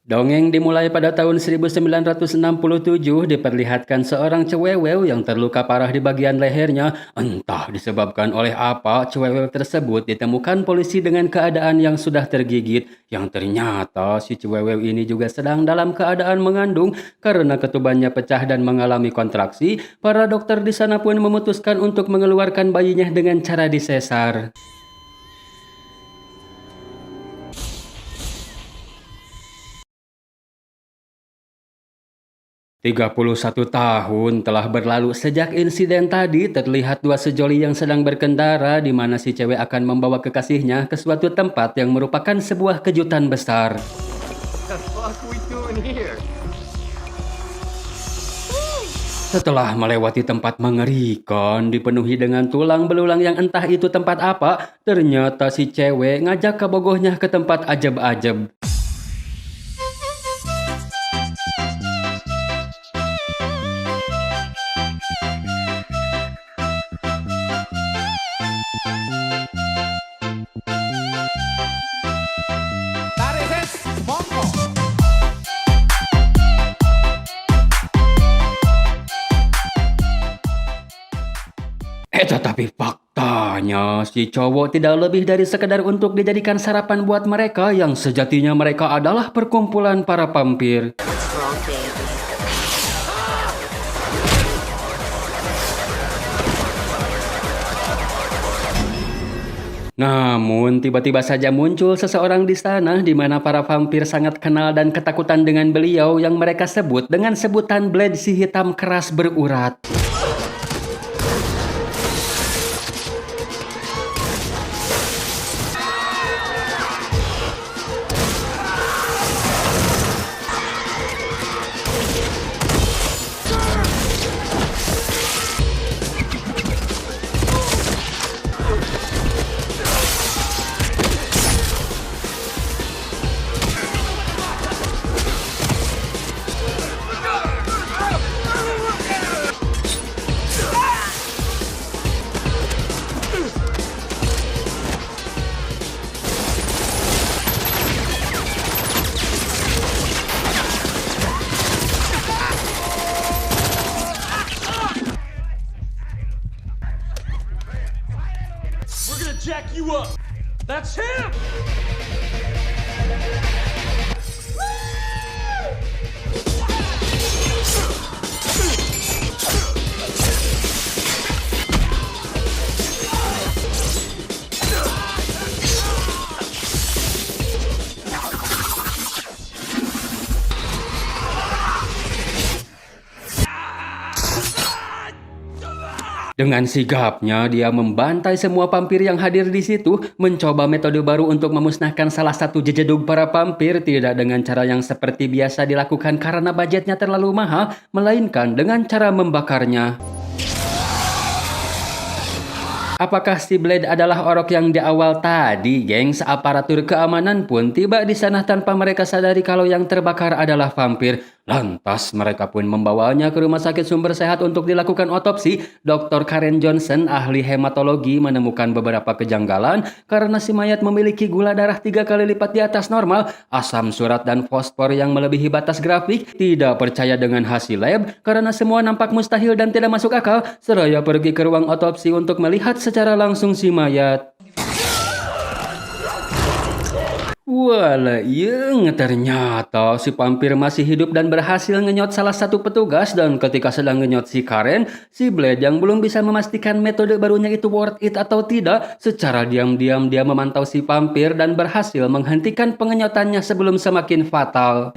Dongeng dimulai pada tahun 1967 diperlihatkan seorang cewewew yang terluka parah di bagian lehernya. Entah disebabkan oleh apa, cewewew tersebut ditemukan polisi dengan keadaan yang sudah tergigit. Yang ternyata si cewewew ini juga sedang dalam keadaan mengandung karena ketubannya pecah dan mengalami kontraksi. Para dokter di sana pun memutuskan untuk mengeluarkan bayinya dengan cara disesar. 31 tahun telah berlalu sejak insiden tadi. Terlihat dua sejoli yang sedang berkendara di mana si cewek akan membawa kekasihnya ke suatu tempat yang merupakan sebuah kejutan besar. The fuck we doing here? Setelah melewati tempat mengerikan dipenuhi dengan tulang belulang yang entah itu tempat apa, ternyata si cewek ngajak kebogohnya ke tempat ajab-ajab. Tetapi faktanya si cowok tidak lebih dari sekedar untuk dijadikan sarapan buat mereka yang sejatinya mereka adalah perkumpulan para vampir. What's wrong, David? Namun tiba-tiba saja muncul seseorang di sana di mana para vampir sangat kenal dan ketakutan dengan beliau yang mereka sebut dengan sebutan Blade si hitam keras berurat. We're gonna jack you up. That's him. Dengan sigapnya, dia membantai semua vampir yang hadir di situ, mencoba metode baru untuk memusnahkan salah satu jejedug para vampir, tidak dengan cara yang seperti biasa dilakukan karena budgetnya terlalu mahal, melainkan dengan cara membakarnya. Apakah si Blade adalah orok yang di awal tadi, gengs? Aparatur keamanan pun tiba di sana tanpa mereka sadari kalau yang terbakar adalah vampir. Lantas mereka pun membawanya ke rumah sakit sumber sehat untuk dilakukan otopsi. Dr. Karen Johnson, ahli hematologi, menemukan beberapa kejanggalan karena si mayat memiliki gula darah 3 kali lipat di atas normal, asam surat dan fosfor yang melebihi batas grafik. Tidak percaya dengan hasil lab karena semua nampak mustahil dan tidak masuk akal. Seraya pergi ke ruang otopsi untuk melihat secara langsung si mayat. Walah, ternyata si vampir masih hidup dan berhasil ngenyot salah satu petugas. Dan ketika sedang ngenyot si Karen, si Blade yang belum bisa memastikan metode barunya itu worth it atau tidak, secara diam-diam dia memantau si vampir dan berhasil menghentikan pengenyotannya sebelum semakin fatal.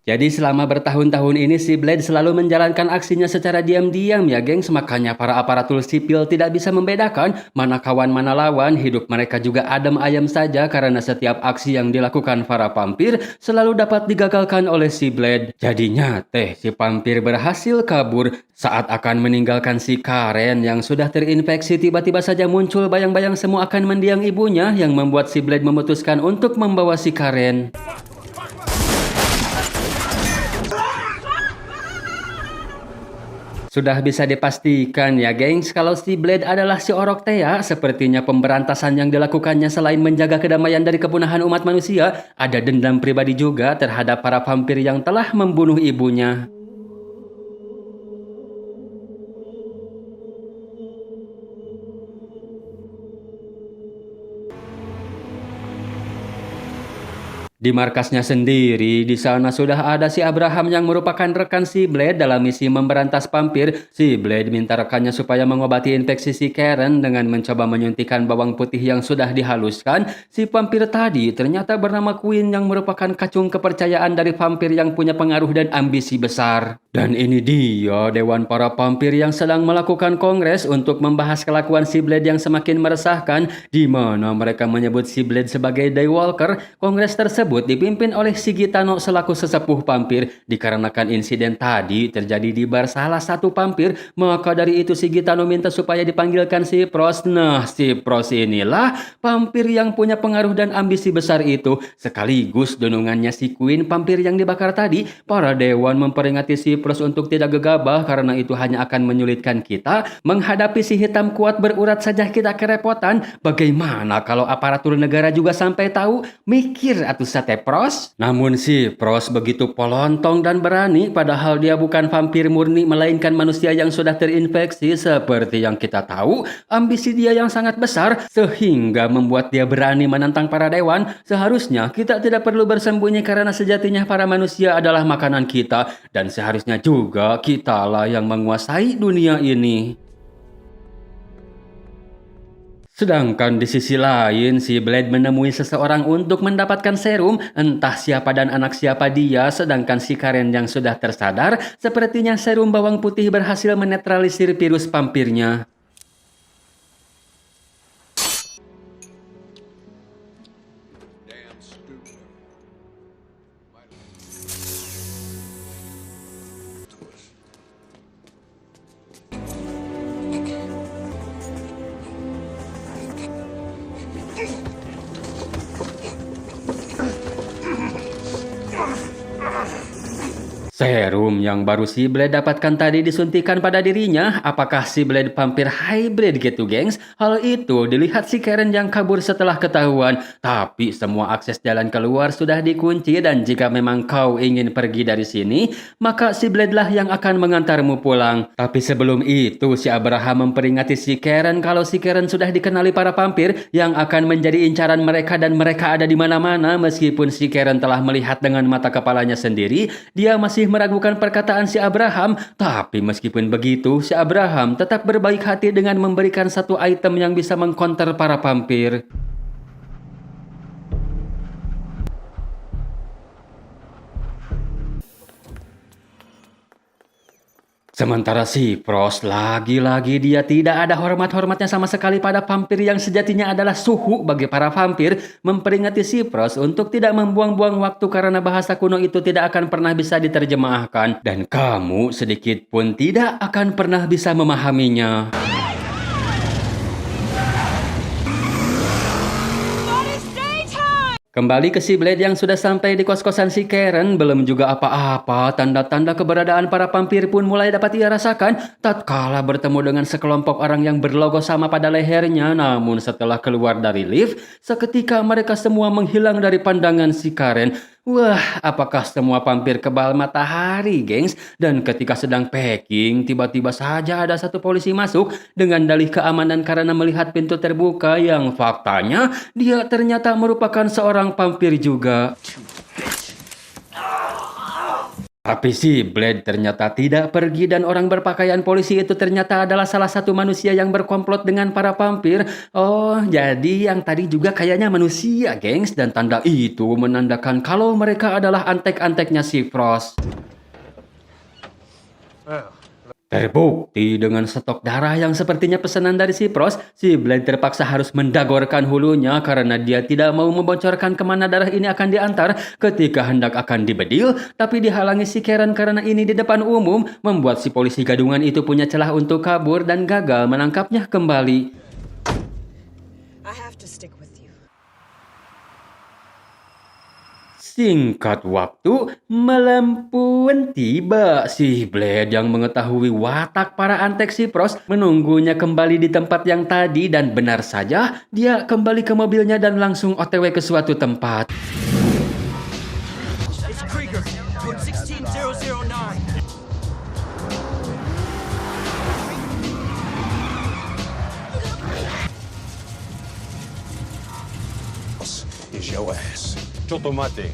Jadi selama bertahun-tahun ini si Blade selalu menjalankan aksinya secara diam-diam ya gengs. Makanya para aparatur sipil tidak bisa membedakan mana kawan mana lawan. Hidup mereka juga adem ayem saja karena setiap aksi yang dilakukan para vampir selalu dapat digagalkan oleh si Blade. Jadinya si vampir berhasil kabur. Saat akan meninggalkan si Karen yang sudah terinfeksi, tiba-tiba saja muncul bayang-bayang semua akan mendiang ibunya yang membuat si Blade memutuskan untuk membawa si Karen. Sudah bisa dipastikan ya gengs kalau si Blade adalah si Orok Thea. Sepertinya pemberantasan yang dilakukannya selain menjaga kedamaian dari kepunahan umat manusia, ada dendam pribadi juga terhadap para vampir yang telah membunuh ibunya. Di markasnya sendiri, di sana sudah ada si Abraham yang merupakan rekan si Blade dalam misi memberantas vampir. Si Blade minta rekannya supaya mengobati infeksi si Karen dengan mencoba menyuntikkan bawang putih yang sudah dihaluskan. Si vampir tadi ternyata bernama Queen yang merupakan kacung kepercayaan dari vampir yang punya pengaruh dan ambisi besar. Dan ini dia Dewan para Vampir yang sedang melakukan kongres untuk membahas kelakuan si Blade yang semakin meresahkan, di mana mereka menyebut si Blade sebagai Daywalker. Kongres tersebut dipimpin oleh Sigitano selaku sesepuh vampir. Dikarenakan insiden tadi terjadi di bar salah satu vampir, maka dari itu Sigitano minta supaya dipanggilkan si Pros. Nah, si Pros inilah vampir yang punya pengaruh dan ambisi besar itu, sekaligus dunungannya si Queen vampir yang dibakar tadi. Para dewan memperingati si Pros untuk tidak gegabah karena itu hanya akan menyulitkan kita. Menghadapi si hitam kuat berurat saja kita kerepotan. Bagaimana kalau aparatur negara juga sampai tahu? Mikir atuh sate Pros. Namun si Pros begitu polontong dan berani, padahal dia bukan vampir murni melainkan manusia yang sudah terinfeksi. Seperti yang kita tahu, ambisi dia yang sangat besar sehingga membuat dia berani menantang para dewan. Seharusnya kita tidak perlu bersembunyi karena sejatinya para manusia adalah makanan kita, dan seharusnya juga kitalah yang menguasai dunia ini. Sedangkan di sisi lain, si Blade menemui seseorang untuk mendapatkan serum. Entah siapa dan anak siapa dia, sedangkan si Karen yang sudah tersadar, sepertinya serum bawang putih berhasil menetralisir virus vampirnya. Serum yang baru si Blade dapatkan tadi disuntikan pada dirinya. Apakah si Blade vampir hybrid gitu gengs? Hal itu dilihat si Karen yang kabur setelah ketahuan. Tapi semua akses jalan keluar sudah dikunci, dan jika memang kau ingin pergi dari sini, maka si Blade lah yang akan mengantarmu pulang. Tapi sebelum itu si Abraham memperingati si Karen kalau si Karen sudah dikenali para vampir yang akan menjadi incaran mereka, dan mereka ada di mana-mana. Meskipun si Karen telah melihat dengan mata kepalanya sendiri, dia masih meragukan perkataan si Abraham. Tapi meskipun begitu, si Abraham tetap berbaik hati dengan memberikan satu item yang bisa mengkonter para vampir. Sementara si Pros lagi-lagi dia tidak ada hormat-hormatnya sama sekali pada vampir yang sejatinya adalah suhu bagi para vampir. Memperingati si Pros untuk tidak membuang-buang waktu karena bahasa kuno itu tidak akan pernah bisa diterjemahkan, dan kamu sedikit pun tidak akan pernah bisa memahaminya. Kembali ke si Blade yang sudah sampai di kos-kosan si Karen. Belum juga apa-apa, tanda-tanda keberadaan para vampir pun mulai dapat ia rasakan tatkala bertemu dengan sekelompok orang yang berlogo sama pada lehernya. Namun setelah keluar dari lift, seketika mereka semua menghilang dari pandangan si Karen. Wah, apakah semua vampir kebal matahari, gengs? Dan ketika sedang packing, tiba-tiba saja ada satu polisi masuk dengan dalih keamanan karena melihat pintu terbuka, yang faktanya dia ternyata merupakan seorang vampir juga. Tapi si Blade ternyata tidak pergi, dan orang berpakaian polisi itu ternyata adalah salah satu manusia yang berkomplot dengan para vampir. Oh, jadi yang tadi juga kayaknya manusia, gengs. Dan tanda itu menandakan kalau mereka adalah antek-anteknya si Frost. Terbukti dengan stok darah yang sepertinya pesanan dari si Pros, si Blade terpaksa harus mendagorkan hulunya karena dia tidak mau membocorkan kemana darah ini akan diantar ketika hendak akan dibedil. Tapi dihalangi si Karen karena ini di depan umum, membuat si polisi gadungan itu punya celah untuk kabur dan gagal menangkapnya kembali. Singkat waktu, malam pun tiba. Si Blade yang mengetahui watak para antek si Frost menunggunya kembali di tempat yang tadi dan benar saja dia kembali ke mobilnya dan langsung OTW ke suatu tempat. It's Krieger. Code 16009. Is your ass. Chotomate.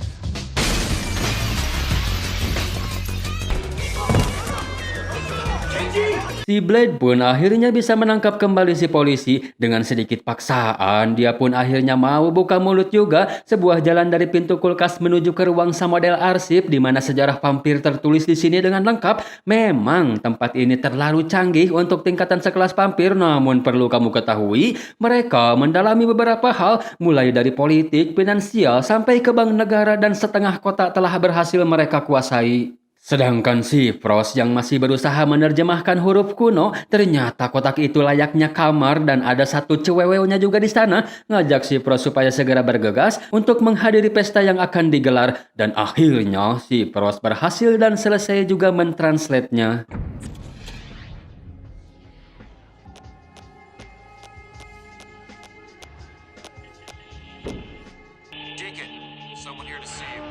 Si Blade pun akhirnya bisa menangkap kembali si polisi. Dengan sedikit paksaan, dia pun akhirnya mau buka mulut juga. Sebuah jalan dari pintu kulkas menuju ke ruang samodel arsip di mana sejarah vampir tertulis di sini dengan lengkap. Memang tempat ini terlalu canggih untuk tingkatan sekelas vampir, namun perlu kamu ketahui, mereka mendalami beberapa hal, mulai dari politik, finansial, sampai ke bank negara dan setengah kota telah berhasil mereka kuasai. Sedangkan si Frost yang masih berusaha menerjemahkan huruf kuno, ternyata kotak itu layaknya kamar dan ada satu cewewenya juga di sana, ngajak si Frost supaya segera bergegas untuk menghadiri pesta yang akan digelar. Dan akhirnya si Frost berhasil dan selesai juga mentranslate-nya. Deacon, someone here to see you.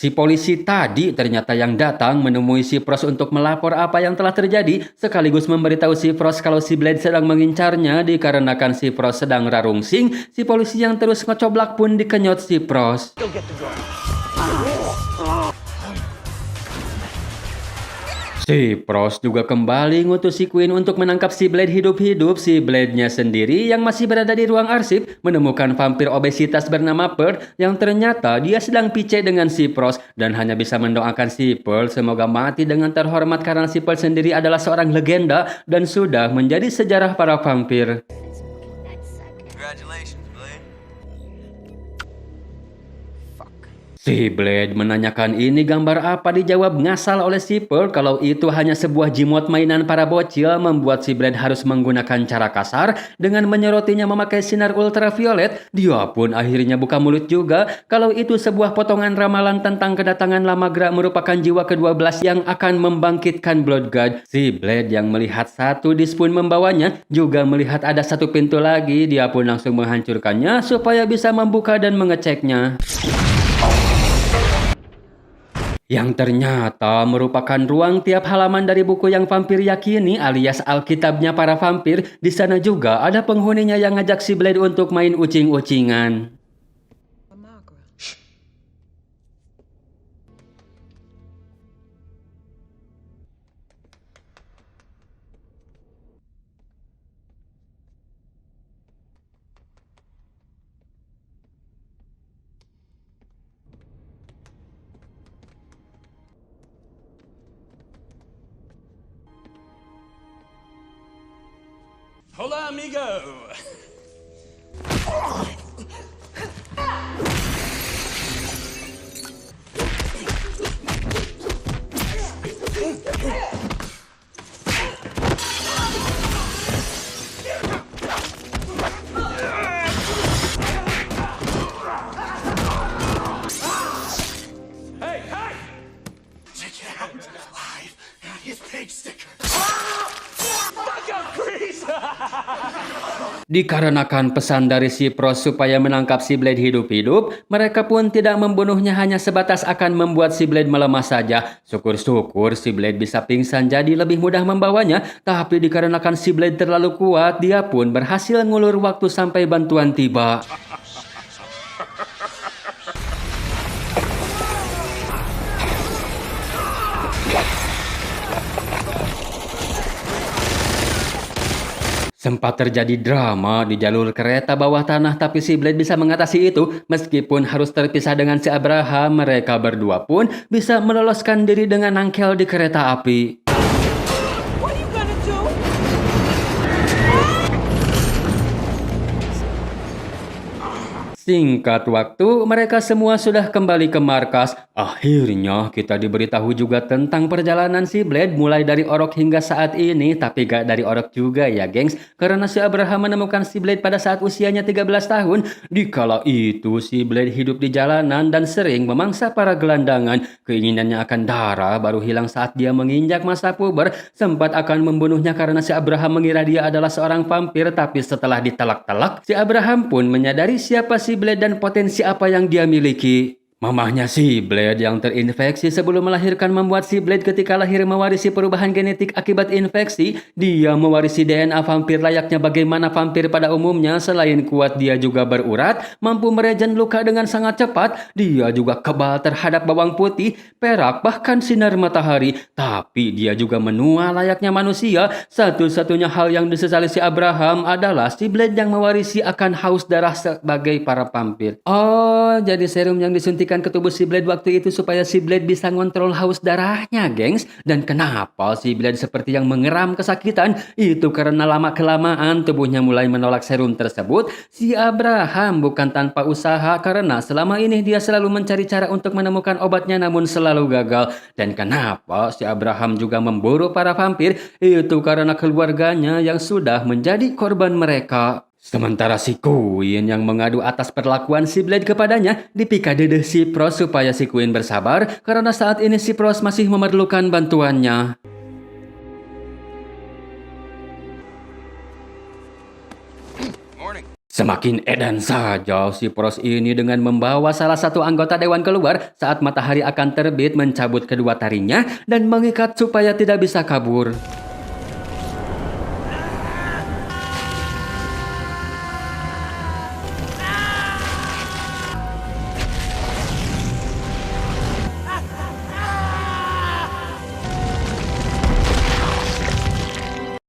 Si polisi tadi ternyata yang datang menemui si Frost untuk melapor apa yang telah terjadi, sekaligus memberitahu si Frost kalau si Blade sedang mengincarnya dikarenakan si Frost sedang rarungsing. Si polisi yang terus ngecoblak pun dikenyot si Frost. Si Frost juga kembali ngutus si Queen untuk menangkap si Blade hidup-hidup. Si Blade-nya sendiri yang masih berada di ruang arsip menemukan vampir obesitas bernama Pearl yang ternyata dia sedang pice dengan si Frost dan hanya bisa mendoakan si Pearl semoga mati dengan terhormat karena si Pearl sendiri adalah seorang legenda dan sudah menjadi sejarah para vampir. Congratulations, Blade. Si Blade menanyakan ini gambar apa, dijawab ngasal oleh si Pearl kalau itu hanya sebuah jimot mainan para bocil, membuat si Blade harus menggunakan cara kasar dengan menyerotinya memakai sinar ultraviolet. Dia pun akhirnya buka mulut juga kalau itu sebuah potongan ramalan tentang kedatangan Lamagra merupakan jiwa ke-12 yang akan membangkitkan Blood God. Si Blade yang melihat satu dis pun membawanya juga melihat ada satu pintu lagi, dia pun langsung menghancurkannya supaya bisa membuka dan mengeceknya. Yang ternyata merupakan ruang tiap halaman dari buku yang vampir yakini alias Alkitabnya para vampir. Di sana juga ada penghuninya yang ngajak si Blade untuk main ucing-ucingan. Hola, amigo. Hey, hey! Take it out alive. His pig sticker. Fuck up, Grease! Dikarenakan pesan dari si Frost supaya menangkap si Blade hidup-hidup, mereka pun tidak membunuhnya, hanya sebatas akan membuat si Blade melemah saja. Syukur-syukur si Blade bisa pingsan jadi lebih mudah membawanya, tapi dikarenakan si Blade terlalu kuat, dia pun berhasil ngulur waktu sampai bantuan tiba. Sempat terjadi drama di jalur kereta bawah tanah, tapi si Blade bisa mengatasi itu. Meskipun harus terpisah dengan si Abraham, mereka berdua pun bisa meloloskan diri dengan nangkel di kereta api. What are you gonna do? Si Singkat waktu, mereka semua sudah kembali ke markas. Akhirnya kita diberitahu juga tentang perjalanan si Blade mulai dari Orok hingga saat ini. Tapi gak dari Orok juga ya gengs. Karena si Abraham menemukan si Blade pada saat usianya 13 tahun. Dikala itu si Blade hidup di jalanan dan sering memangsa para gelandangan. Keinginannya akan darah baru hilang saat dia menginjak masa puber. Sempat akan membunuhnya karena si Abraham mengira dia adalah seorang vampir. Tapi setelah ditelak-telak, si Abraham pun menyadari siapa si Blade dan potensi apa yang dia miliki. Mamahnya si Blade yang terinfeksi sebelum melahirkan membuat si Blade ketika lahir mewarisi perubahan genetik akibat infeksi. Dia mewarisi DNA vampir layaknya bagaimana vampir pada umumnya. Selain kuat, dia juga berurat, mampu meregen luka dengan sangat cepat. Dia juga kebal terhadap bawang putih, perak, bahkan sinar matahari. Tapi dia juga menua layaknya manusia. Satu-satunya hal yang disesali si Abraham adalah si Blade yang mewarisi akan haus darah sebagai para vampir. Oh, jadi serum yang disuntikan ke tubuh si Blade waktu itu supaya si Blade bisa ngontrol haus darahnya, gengs. Dan kenapa si Blade seperti yang mengeram kesakitan? Itu karena lama-kelamaan tubuhnya mulai menolak serum tersebut. Si Abraham bukan tanpa usaha karena selama ini dia selalu mencari cara untuk menemukan obatnya namun selalu gagal. Dan kenapa si Abraham juga memburu para vampir? Itu karena keluarganya yang sudah menjadi korban mereka. Sementara si Queen yang mengadu atas perlakuan si Blade kepadanya dipikadede si Pros supaya si Queen bersabar karena saat ini si Pros masih memerlukan bantuannya. Semakin edan saja si Pros ini dengan membawa salah satu anggota dewan keluar saat matahari akan terbit, mencabut kedua taringnya dan mengikat supaya tidak bisa kabur.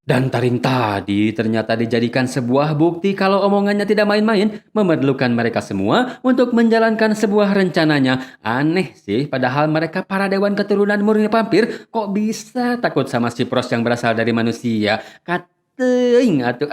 Dan taring tadi ternyata dijadikan sebuah bukti kalau omongannya tidak main-main, memerlukan mereka semua untuk menjalankan sebuah rencananya. Aneh sih, padahal mereka para dewan keturunan murni vampir, kok bisa takut sama si Pros yang berasal dari manusia? Kating atuh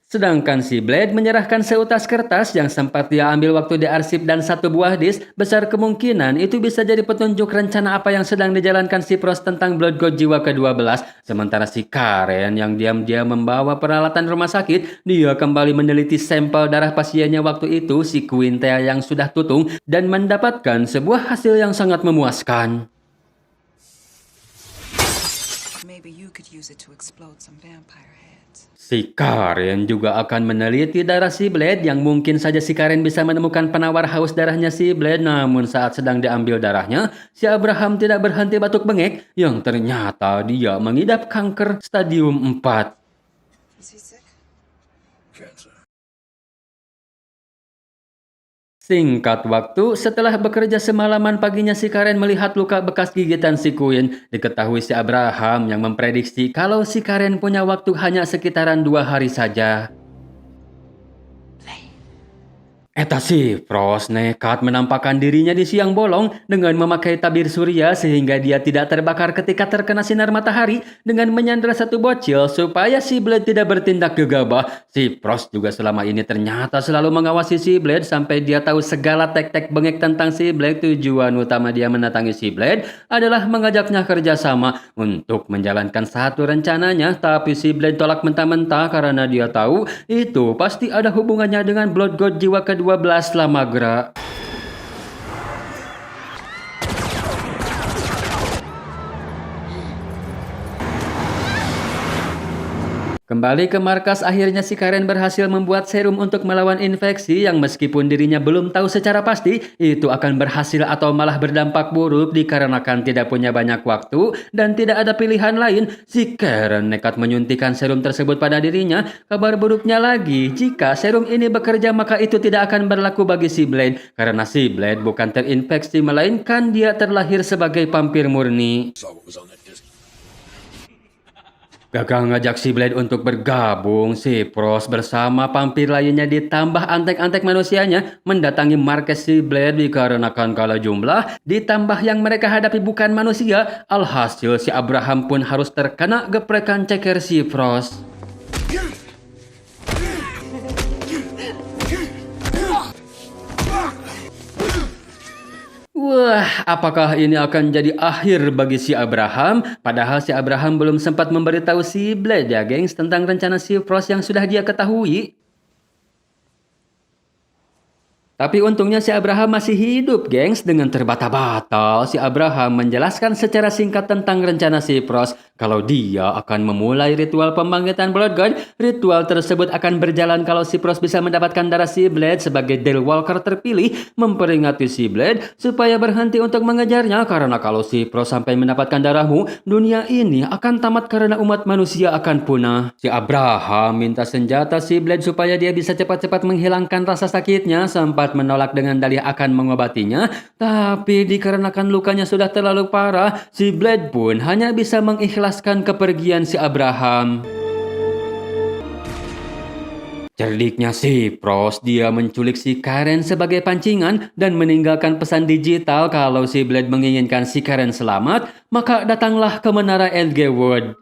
Sedangkan si Blade menyerahkan seutas kertas yang sempat dia ambil waktu diarsip dan satu buah disk. Besar kemungkinan itu bisa jadi petunjuk rencana apa yang sedang dijalankan si Pros tentang Blood God jiwa ke-12. Sementara si Karen yang diam-diam membawa peralatan rumah sakit, dia kembali meneliti sampel darah pasiennya waktu itu, si Quintea yang sudah tutung, dan mendapatkan sebuah hasil yang sangat memuaskan. Maybe you could use it to explode some vampire heads. Si Karen juga akan meneliti darah si Blade yang mungkin saja si Karen bisa menemukan penawar haus darahnya si Blade. Namun saat sedang diambil darahnya, si Abraham tidak berhenti batuk bengek yang ternyata dia mengidap kanker stadium 4. Is he sick? Cancer. Singkat waktu, setelah bekerja semalaman paginya si Karen melihat luka bekas gigitan si Queen. Diketahui si Abraham yang memprediksi kalau si Karen punya waktu hanya sekitaran 2 hari saja. Eta si Pros nekat menampakkan dirinya di siang bolong dengan memakai tabir surya sehingga dia tidak terbakar ketika terkena sinar matahari dengan menyandra satu bocil supaya si Blade tidak bertindak gegabah. Si Pros juga selama ini ternyata selalu mengawasi si Blade sampai dia tahu segala tek-tek bengek tentang si Blade. Tujuan utama dia mendatangi si Blade adalah mengajaknya kerjasama untuk menjalankan satu rencananya, tapi si Blade tolak mentah-mentah karena dia tahu itu pasti ada hubungannya dengan Blood God jiwa ke-12 Lamagra. Kembali ke markas, akhirnya si Karen berhasil membuat serum untuk melawan infeksi yang meskipun dirinya belum tahu secara pasti itu akan berhasil atau malah berdampak buruk dikarenakan tidak punya banyak waktu dan tidak ada pilihan lain. Si Karen nekat menyuntikkan serum tersebut pada dirinya. Kabar buruknya lagi, jika serum ini bekerja maka itu tidak akan berlaku bagi si Blade karena si Blade bukan terinfeksi melainkan dia terlahir sebagai vampir murni. Saw what was on that disc. Gagal ngajak si Blade untuk bergabung, si Pros bersama vampir lainnya ditambah antek-antek manusianya mendatangi markas si Blade dikarenakan kalah jumlah ditambah yang mereka hadapi bukan manusia. Alhasil si Abraham pun harus terkena geprekan ceker si Pros. Apakah ini akan jadi akhir bagi si Abraham? Padahal si Abraham belum sempat memberitahu si Blade ya, gengs, tentang rencana si Frost yang sudah dia ketahui. Tapi untungnya si Abraham masih hidup, gengs. Dengan terbata-bata, si Abraham menjelaskan secara singkat tentang rencana si Frost kalau dia akan memulai ritual pembangkitan Blood God. Ritual tersebut akan berjalan kalau si Frost bisa mendapatkan darah si Blade sebagai Daryl Walker terpilih, memperingati si Blade supaya berhenti untuk mengejarnya, karena kalau si Frost sampai mendapatkan darahmu, dunia ini akan tamat karena umat manusia akan punah. Si Abraham minta senjata si Blade supaya dia bisa cepat-cepat menghilangkan rasa sakitnya, sempat menolak dengan dalih akan mengobatinya, tapi dikarenakan lukanya sudah terlalu parah, si Blade pun hanya bisa mengikhlaskan kepergian si Abraham. Cerdiknya si Frost, dia menculik si Karen sebagai pancingan dan meninggalkan pesan digital kalau si Blade menginginkan si Karen selamat, maka datanglah ke menara Elgewood.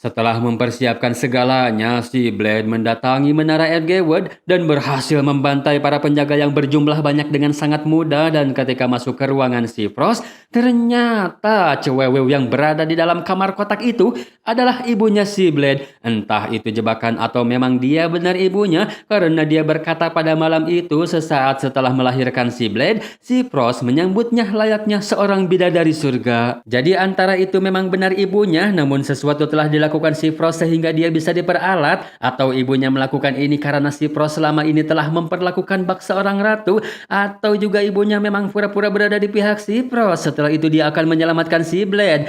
Setelah mempersiapkan segalanya, si Blade mendatangi menara Elgewood dan berhasil membantai para penjaga yang berjumlah banyak dengan sangat mudah. Dan ketika masuk ke ruangan si Frost, ternyata cewek yang berada di dalam kamar kotak itu adalah ibunya si Blade. Entah itu jebakan atau memang dia benar ibunya, karena dia berkata pada malam itu sesaat setelah melahirkan si Blade, si Frost menyambutnya layaknya seorang bidadari surga. Jadi antara itu memang benar ibunya, namun sesuatu telah dilakukan si Frost sehingga dia bisa diperalat, atau ibunya melakukan ini karena si Frost selama ini telah memperlakukan bak seorang ratu, atau juga ibunya memang pura-pura berada di pihak si Frost. Setelah itu dia akan menyelamatkan si Blade.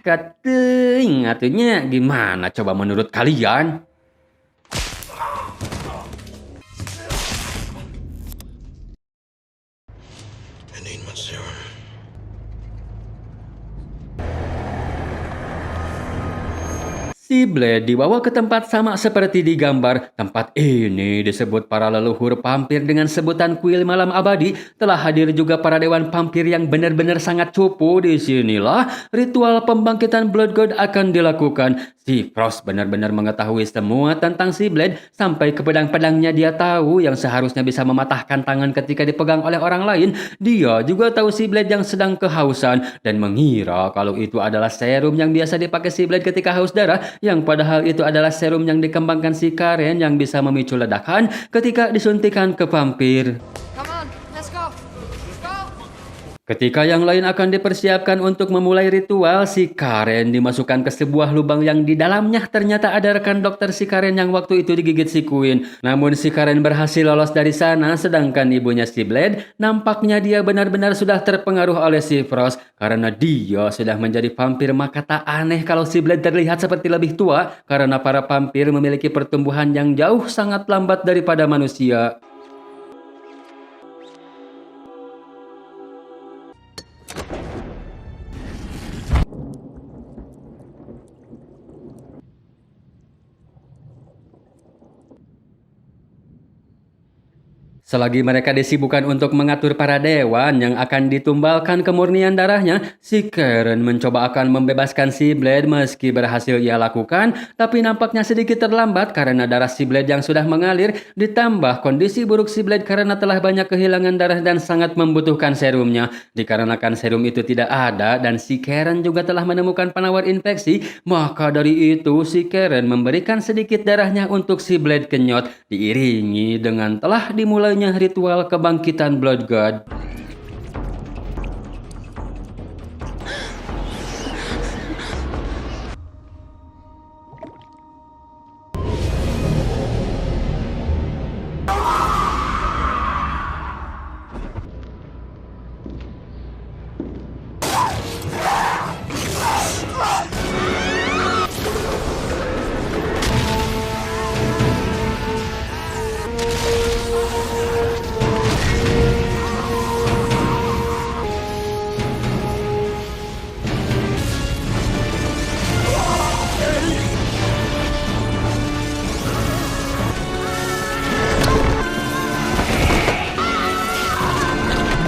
Kateng, atunya gimana coba menurut kalian? I need my serum. Si Blade dibawa ke tempat sama seperti di gambar. Tempat ini disebut para leluhur vampir dengan sebutan kuil malam abadi. Telah hadir juga para dewan vampir yang benar-benar sangat cupu. Di sinilah ritual pembangkitan Blood God akan dilakukan. Si Frost benar-benar mengetahui semua tentang si Blade, sampai ke pedang-pedangnya dia tahu yang seharusnya bisa mematahkan tangan ketika dipegang oleh orang lain. Dia juga tahu si Blade yang sedang kehausan dan mengira kalau itu adalah serum yang biasa dipakai si Blade ketika haus darah, yang padahal itu adalah serum yang dikembangkan si Karen yang bisa memicu ledakan ketika disuntikan ke vampir. Come on, let's go. Let's go. Ketika yang lain akan dipersiapkan untuk memulai ritual, si Karen dimasukkan ke sebuah lubang yang di dalamnya ternyata ada rekan dokter si Karen yang waktu itu digigit si Queen. Namun si Karen berhasil lolos dari sana, sedangkan ibunya si Blade nampaknya dia benar-benar sudah terpengaruh oleh si Frost karena dia sudah menjadi vampir. Maka tak aneh kalau si Blade terlihat seperti lebih tua karena para vampir memiliki pertumbuhan yang jauh sangat lambat daripada manusia. Selagi mereka disibukkan untuk mengatur para dewan yang akan ditumbalkan kemurnian darahnya, si Karen mencoba akan membebaskan si Blade. Meski berhasil ia lakukan, tapi nampaknya sedikit terlambat karena darah si Blade yang sudah mengalir, ditambah kondisi buruk si Blade karena telah banyak kehilangan darah dan sangat membutuhkan serumnya. Dikarenakan serum itu tidak ada dan si Karen juga telah menemukan penawar infeksi, maka dari itu si Karen memberikan sedikit darahnya untuk si Blade kenyot, diiringi dengan telah dimulai ritual kebangkitan Blood God.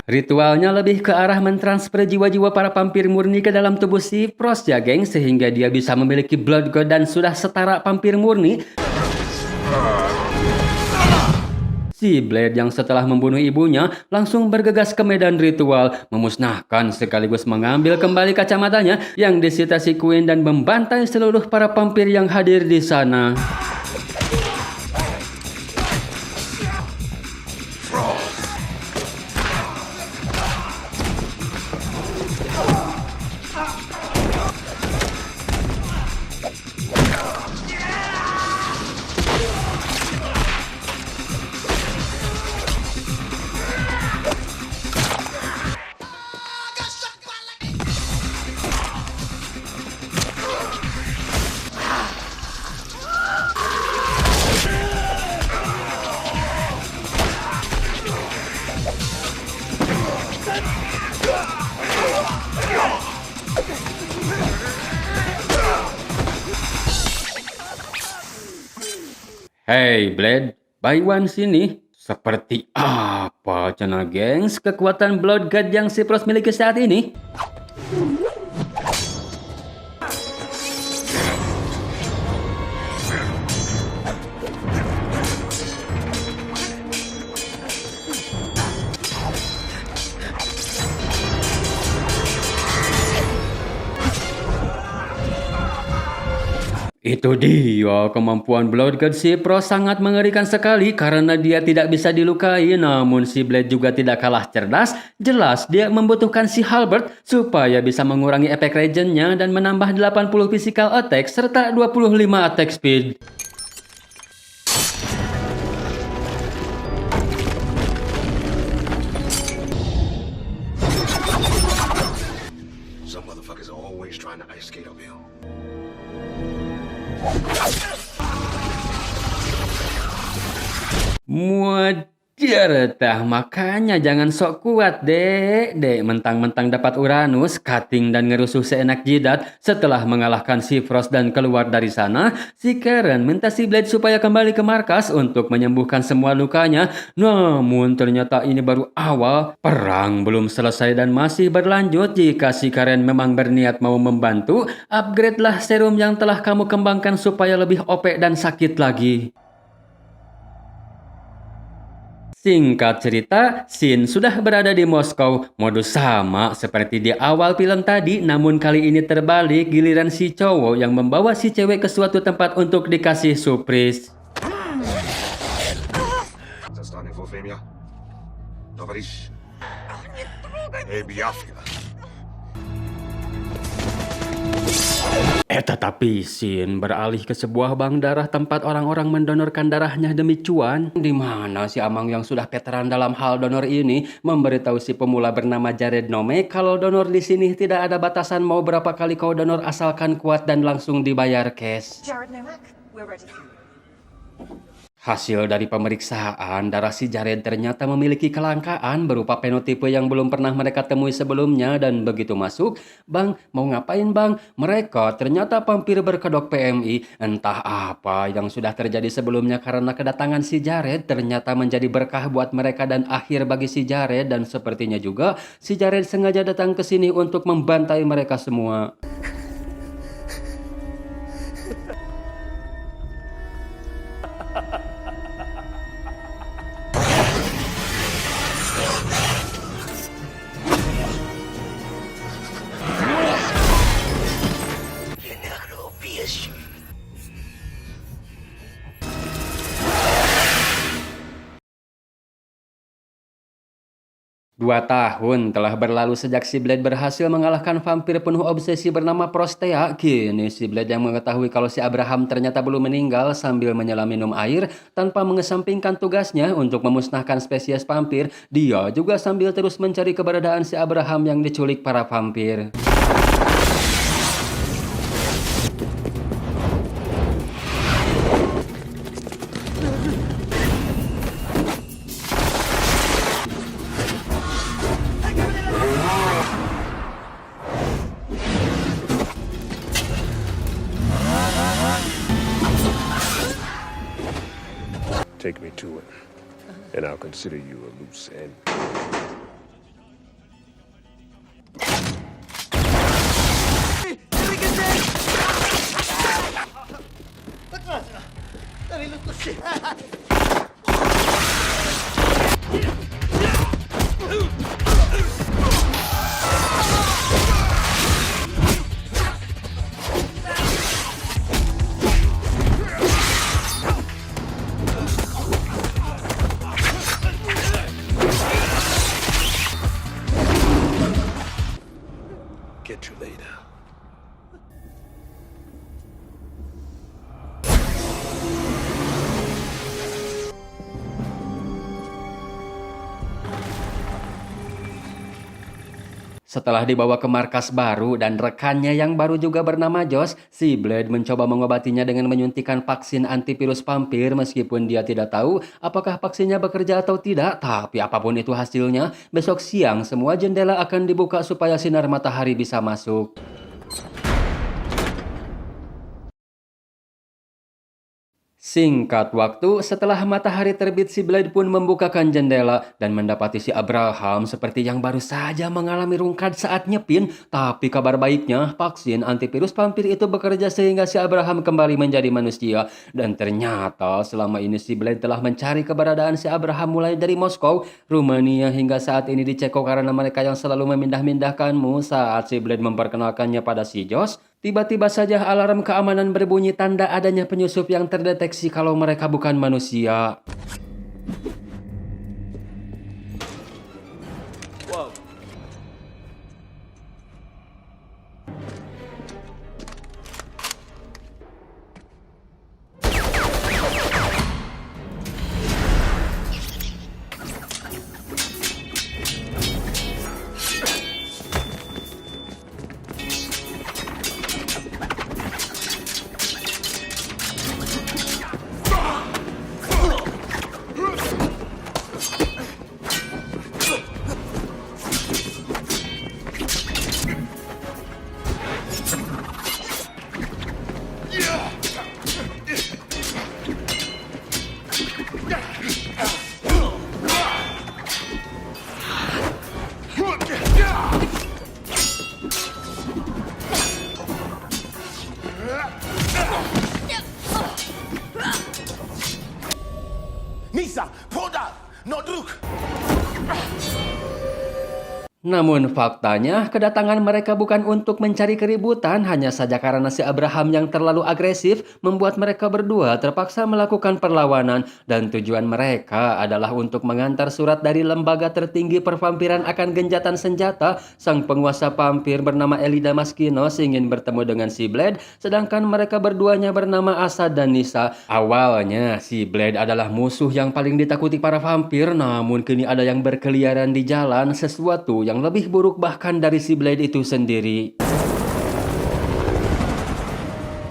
Ritualnya lebih ke arah mentransfer jiwa-jiwa para vampir murni ke dalam tubuh si Frost ya geng, sehingga dia bisa memiliki Blood God dan sudah setara vampir murni. Si Blade yang setelah membunuh ibunya langsung bergegas ke medan ritual, memusnahkan sekaligus mengambil kembali kacamatanya yang disita si Queen dan membantai seluruh para vampir yang hadir di sana. Hey Blade, Baiwan sini. Seperti apa cenah gengs kekuatan Blood God yang si Pros miliki saat ini? Itu dia, kemampuan Blood God si Pro sangat mengerikan sekali karena dia tidak bisa dilukai, namun si Blade juga tidak kalah cerdas. Jelas dia membutuhkan si Halberd supaya bisa mengurangi efek regennya dan menambah 80 physical attack serta 25 attack speed. Some motherfuckers are always trying to ice skate uphill. Tah makanya jangan sok kuat dek mentang-mentang dapat Uranus, cutting dan ngerusuh seenak jidat. Setelah mengalahkan si Frost dan keluar dari sana, si Karen minta si Blade supaya kembali ke markas untuk menyembuhkan semua lukanya. Namun ternyata ini baru awal, perang belum selesai dan masih berlanjut. Jika si Karen memang berniat mau membantu, upgrade lah serum yang telah kamu kembangkan supaya lebih OP dan sakit lagi. Singkat cerita, Shin sudah berada di Moskow. Modus sama seperti di awal film tadi, namun kali ini terbalik, giliran si cowok yang membawa si cewek ke suatu tempat untuk dikasih surprise. Zastanek Wolfemia. Товарищ. Biafra. Tapi Shin beralih ke sebuah bank darah tempat orang-orang mendonorkan darahnya demi cuan. Di mana si Amang yang sudah veteran dalam hal donor ini memberitahu si pemula bernama Jared Nome kalau donor di sini tidak ada batasan mau berapa kali kau donor asalkan kuat dan langsung dibayar cash. Jared Noack, we're ready. Hasil dari pemeriksaan, darah si Jared ternyata memiliki kelangkaan berupa fenotipe yang belum pernah mereka temui sebelumnya dan begitu masuk, "Bang, mau ngapain bang?" Mereka ternyata vampir berkedok PMI. Entah apa yang sudah terjadi sebelumnya karena kedatangan si Jared ternyata menjadi berkah buat mereka dan akhir bagi si Jared dan sepertinya juga si Jared sengaja datang ke sini untuk membantai mereka semua. Yes. 2 tahun telah berlalu sejak si Blade berhasil mengalahkan vampir penuh obsesi bernama Prostea. Kini si Blade yang mengetahui kalau si Abraham ternyata belum meninggal sambil menyelam minum air tanpa mengesampingkan tugasnya untuk memusnahkan spesies vampir. Dia juga sambil terus mencari keberadaan si Abraham yang diculik para vampir. Take me to it, and I'll consider you a loose end. Setelah dibawa ke markas baru dan rekannya yang baru juga bernama Josh, si Blade mencoba mengobatinya dengan menyuntikkan vaksin antivirus vampir meskipun dia tidak tahu apakah vaksinnya bekerja atau tidak. Tapi apapun itu hasilnya, besok siang semua jendela akan dibuka supaya sinar matahari bisa masuk. Singkat waktu, setelah matahari terbit, si Blade pun membukakan jendela dan mendapati si Abraham seperti yang baru saja mengalami rungkad saat nyepin. Tapi kabar baiknya, vaksin antivirus vampir itu bekerja sehingga si Abraham kembali menjadi manusia. Dan ternyata selama ini si Blade telah mencari keberadaan si Abraham mulai dari Moskow, Rumania hingga saat ini di Ceko karena mereka yang selalu memindah-mindahkanmu. Saat si Blade memperkenalkannya pada si Josh, tiba-tiba saja alarm keamanan berbunyi tanda adanya penyusup yang terdeteksi kalau mereka bukan manusia. Whoa. Misa, Poda, Nodruk. Namun faktanya, kedatangan mereka bukan untuk mencari keributan, hanya saja karena si Abraham yang terlalu agresif membuat mereka berdua terpaksa melakukan perlawanan, dan tujuan mereka adalah untuk mengantar surat dari lembaga tertinggi pervampiran akan genjatan senjata. Sang penguasa vampir bernama Eli Damaskinos ingin bertemu dengan si Blade, sedangkan mereka berduanya bernama Asad dan Nisa. Awalnya, si Blade adalah musuh yang paling ditakuti para vampir, namun kini ada yang berkeliaran di jalan, sesuatu yang lebih buruk bahkan dari si Blade itu sendiri.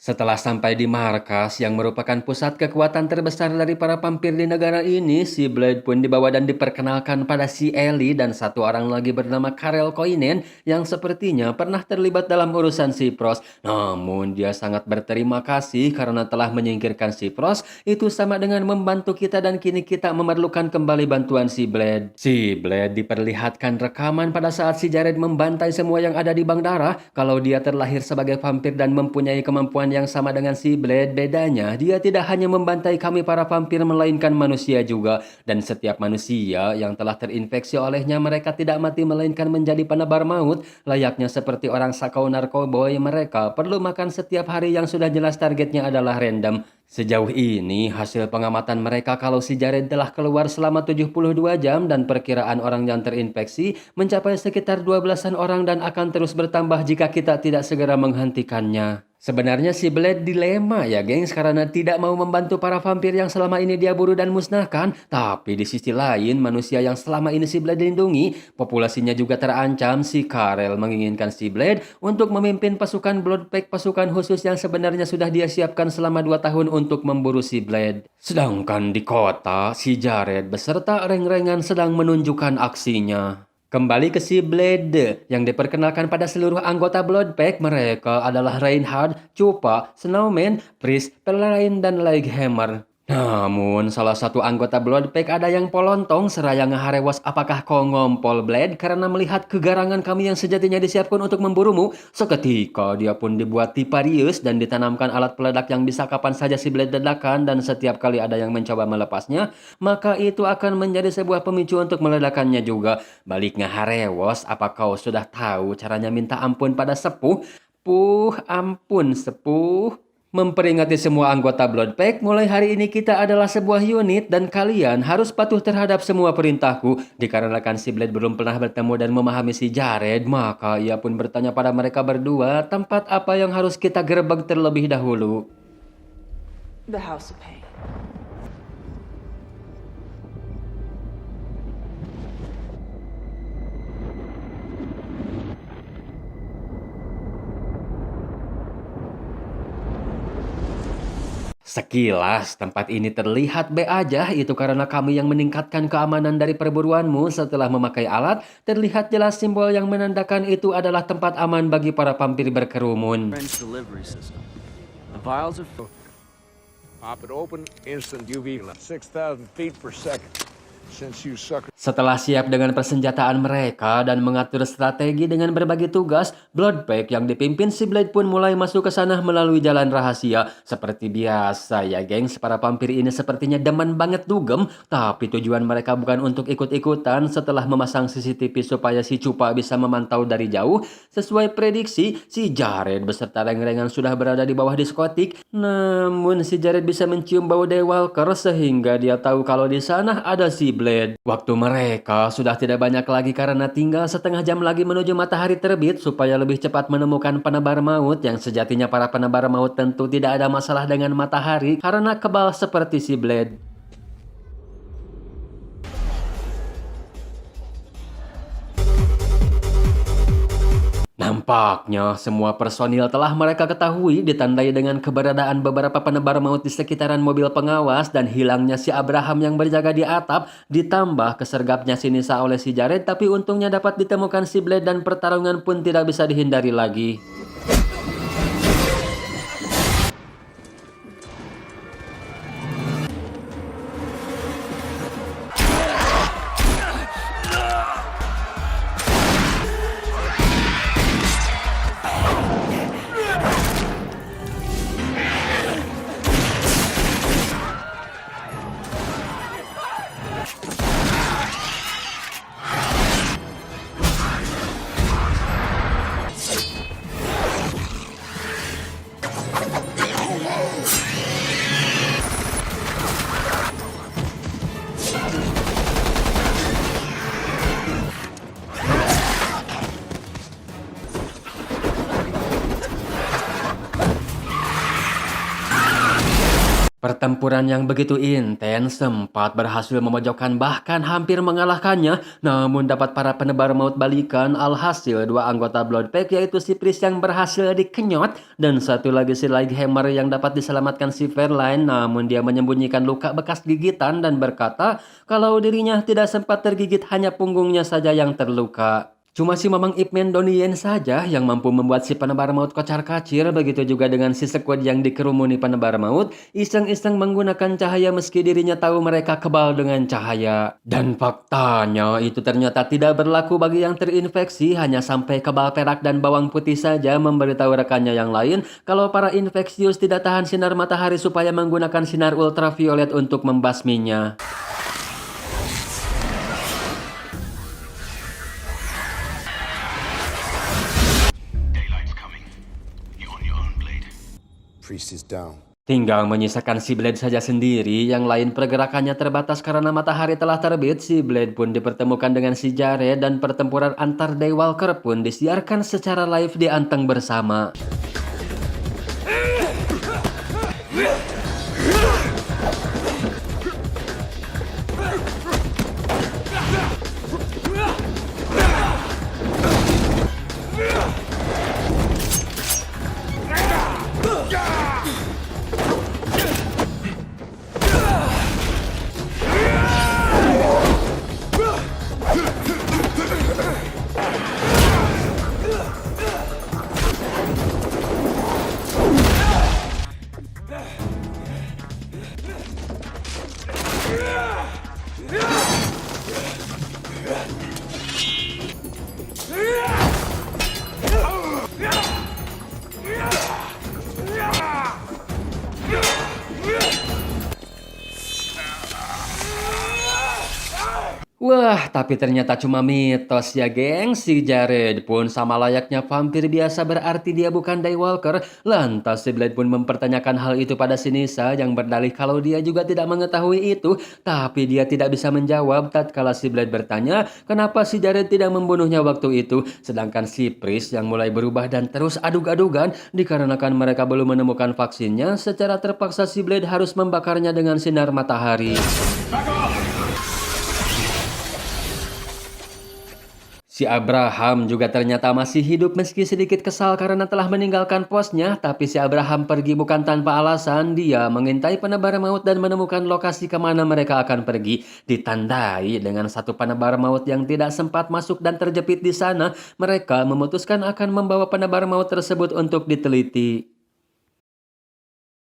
Setelah sampai di markas yang merupakan pusat kekuatan terbesar dari para vampir di negara ini, si Blade pun dibawa dan diperkenalkan pada si Ellie dan satu orang lagi bernama Karel Koinen yang sepertinya pernah terlibat dalam urusan si Pros. Namun dia sangat berterima kasih karena telah menyingkirkan si Pros. Itu sama dengan membantu kita dan kini kita memerlukan kembali bantuan si Blade. Si Blade diperlihatkan rekaman pada saat si Jared membantai semua yang ada di Bank Darah. Kalau dia terlahir sebagai vampir dan mempunyai kemampuan yang sama dengan si Blade, bedanya dia tidak hanya membantai kami para vampir melainkan manusia juga, dan setiap manusia yang telah terinfeksi olehnya mereka tidak mati melainkan menjadi penebar maut. Layaknya seperti orang sakau narkoboy, mereka perlu makan setiap hari yang sudah jelas targetnya adalah random. Sejauh ini hasil pengamatan mereka kalau si Jared telah keluar selama 72 jam dan perkiraan orang yang terinfeksi mencapai sekitar 12-an orang dan akan terus bertambah jika kita tidak segera menghentikannya. Sebenarnya si Blade dilema ya gengs, karena tidak mau membantu para vampir yang selama ini dia buru dan musnahkan. Tapi di sisi lain manusia yang selama ini si Blade lindungi, populasinya juga terancam. Si Karel menginginkan si Blade untuk memimpin pasukan Bloodpack, pasukan khusus yang sebenarnya sudah dia siapkan selama 2 tahun untuk memburu si Blade. Sedangkan di kota, si Jared beserta reng-rengan sedang menunjukkan aksinya. Kembali ke si Blade yang diperkenalkan pada seluruh anggota Bloodpack. Mereka adalah Reinhard, Chupa, Snowman, Priest, Pelarain, dan Leghammer. Namun salah satu anggota Bloodpack ada yang polontong seraya ngeharewas apakah kau ngompol Blade karena melihat kegarangan kami yang sejatinya disiapkan untuk memburumu. Seketika dia pun dibuat tiparius dan ditanamkan alat peledak yang bisa kapan saja si Blade ledakan, dan setiap kali ada yang mencoba melepasnya maka itu akan menjadi sebuah pemicu untuk meledakannya juga. Balik ngeharewas, apa kau sudah tahu caranya minta ampun pada sepuh? Ampun sepuh. Memperingati semua anggota Bloodpack, mulai hari ini kita adalah sebuah unit dan kalian harus patuh terhadap semua perintahku. Dikarenakan si Blade belum pernah bertemu dan memahami si Jared, maka ia pun bertanya pada mereka berdua tempat apa yang harus kita gerebek terlebih dahulu. The House of Pain. Sekilas tempat ini terlihat B aja, itu karena kami yang meningkatkan keamanan dari perburuanmu. Setelah memakai alat, terlihat jelas simbol yang menandakan itu adalah tempat aman bagi para vampir berkerumun. French delivery system. The vials are Pop it open, instant UV, 6,000 feet per second. Since you sucker. Setelah siap dengan persenjataan mereka dan mengatur strategi dengan berbagi tugas, Bloodpack yang dipimpin si Blade pun mulai masuk ke sana melalui jalan rahasia. Seperti biasa ya gengs, para vampir ini sepertinya demen banget dugem, tapi tujuan mereka bukan untuk ikut-ikutan. Setelah memasang CCTV supaya si Cupa bisa memantau dari jauh, sesuai prediksi, si Jared beserta reng-rengan sudah berada di bawah diskotik. Namun si Jared bisa mencium bau Daywalker sehingga dia tahu kalau di sana ada si Blade. Waktu mereka sudah tidak banyak lagi karena tinggal setengah jam lagi menuju matahari terbit supaya lebih cepat menemukan penebar maut. Yang sejatinya para penebar maut tentu tidak ada masalah dengan matahari karena kebal seperti si Blade. Nampaknya semua personil telah mereka ketahui, ditandai dengan keberadaan beberapa penebar maut di sekitaran mobil pengawas dan hilangnya si Abraham yang berjaga di atap, ditambah kesergapnya si Nisa oleh si Jared, tapi untungnya dapat ditemukan si Blade dan pertarungan pun tidak bisa dihindari lagi. Pertempuran yang begitu intens sempat berhasil memojokkan bahkan hampir mengalahkannya, namun dapat para penebar maut balikan. Alhasil dua anggota Bloodpack yaitu si Priest yang berhasil dikenyot dan satu lagi si Lighthammer yang dapat diselamatkan si Fairline, namun dia menyembunyikan luka bekas gigitan dan berkata kalau dirinya tidak sempat tergigit, hanya punggungnya saja yang terluka. Cuma si Mamang Ip Man Donnie Yen saja yang mampu membuat si penebar maut kocar-kacir. Begitu juga dengan si squad yang dikerumuni penebar maut, iseng-iseng menggunakan cahaya meski dirinya tahu mereka kebal dengan cahaya. Dan faktanya itu ternyata tidak berlaku bagi yang terinfeksi, hanya sampai kebal perak dan bawang putih saja memberitahu rekannya yang lain kalau para infeksius tidak tahan sinar matahari supaya menggunakan sinar ultraviolet untuk membasminya. Priest is down. Tinggal menyisakan si Blade saja sendiri, yang lain pergerakannya terbatas karena matahari telah terbit. Si Blade pun dipertemukan dengan si Jared dan pertempuran antar Daywalker pun disiarkan secara live di Anteng bersama. Wah, tapi ternyata cuma mitos ya geng. Si Jared pun sama layaknya vampir biasa, berarti dia bukan Daywalker. Lantas si Blade pun mempertanyakan hal itu pada si Nisa yang berdalih kalau dia juga tidak mengetahui itu. Tapi dia tidak bisa menjawab tatkala si Blade bertanya kenapa si Jared tidak membunuhnya waktu itu. Sedangkan si Priest yang mulai berubah dan terus adug-adugan dikarenakan mereka belum menemukan vaksinnya. Secara terpaksa si Blade harus membakarnya dengan sinar matahari. Si Abraham juga ternyata masih hidup meski sedikit kesal karena telah meninggalkan posnya, tapi si Abraham pergi bukan tanpa alasan. Dia mengintai penebar maut dan menemukan lokasi kemana mereka akan pergi. Ditandai dengan satu penebar maut yang tidak sempat masuk dan terjepit di sana, mereka memutuskan akan membawa penebar maut tersebut untuk diteliti.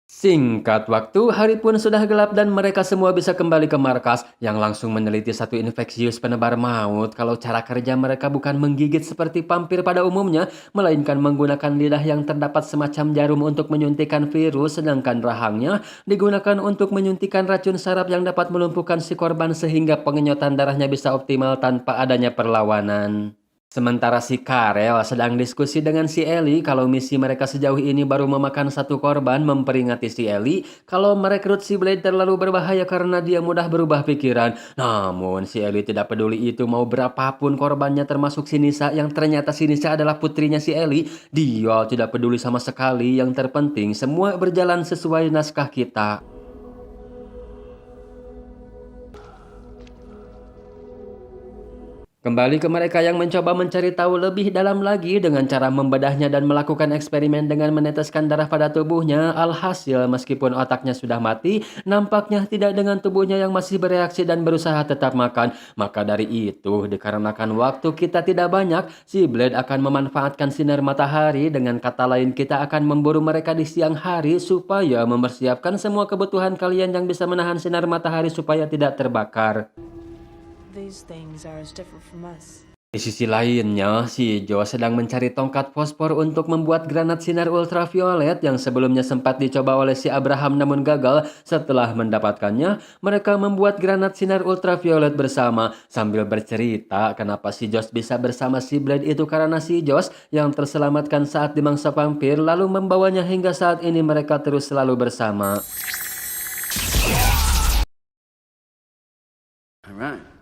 Singkat waktu, hari pun sudah gelap dan mereka semua bisa kembali ke markas yang langsung meneliti satu infeksius penebar maut. Kalau cara kerja mereka bukan menggigit seperti vampir pada umumnya, melainkan menggunakan lidah yang terdapat semacam jarum untuk menyuntikkan virus, sedangkan rahangnya digunakan untuk menyuntikkan racun saraf yang dapat melumpuhkan si korban sehingga pengenyotan darahnya bisa optimal tanpa adanya perlawanan. Sementara si Karel sedang diskusi dengan si Ellie kalau misi mereka sejauh ini baru memakan satu korban, memperingati si Ellie kalau merekrut si Blade terlalu berbahaya karena dia mudah berubah pikiran. Namun si Ellie tidak peduli itu mau berapapun korbannya, termasuk si Nisa yang ternyata si Nisa adalah putrinya si Ellie. Dia tidak peduli sama sekali, yang terpenting semua berjalan sesuai naskah kita. Kembali ke mereka yang mencoba mencari tahu lebih dalam lagi dengan cara membedahnya dan melakukan eksperimen dengan meneteskan darah pada tubuhnya. Alhasil meskipun otaknya sudah mati, nampaknya tidak dengan tubuhnya yang masih bereaksi dan berusaha tetap makan. Maka dari itu, dikarenakan waktu kita tidak banyak, si Blade akan memanfaatkan sinar matahari. Dengan kata lain, kita akan memburu mereka di siang hari supaya mempersiapkan semua kebutuhan kalian yang bisa menahan sinar matahari supaya tidak terbakar. These things are as different from us. Di sisi lainnya, si Joe sedang mencari tongkat fosfor untuk membuat granat sinar ultraviolet yang sebelumnya sempat dicoba oleh si Abraham namun gagal. Setelah mendapatkannya, mereka membuat granat sinar ultraviolet bersama. Sambil bercerita kenapa si Josh bisa bersama si Blade itu karena si Josh yang terselamatkan saat dimangsa vampir lalu membawanya hingga saat ini mereka terus selalu bersama. Alright.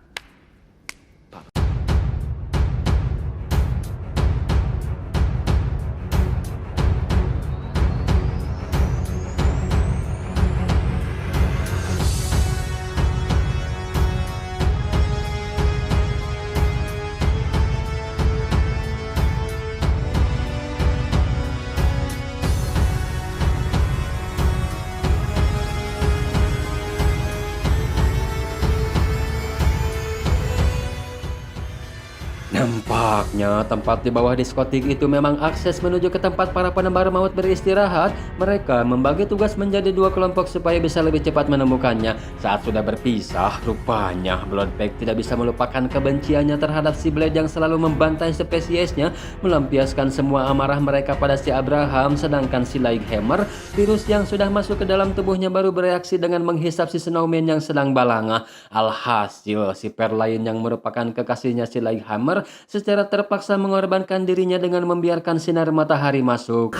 Nampaknya tempat di bawah diskotik itu memang akses menuju ke tempat para penebar maut beristirahat. Mereka membagi tugas menjadi dua kelompok supaya bisa lebih cepat menemukannya. Saat sudah berpisah, rupanya Bloodpack tidak bisa melupakan kebenciannya terhadap si Blade yang selalu membantai spesiesnya, melampiaskan semua amarah mereka pada si Abraham. Sedangkan si Lighthammer, virus yang sudah masuk ke dalam tubuhnya, baru bereaksi dengan menghisap si Snowman yang sedang balanga. Alhasil si Perlain yang merupakan kekasihnya si Lighthammer secara terpaksa mengorbankan dirinya dengan membiarkan sinar matahari masuk.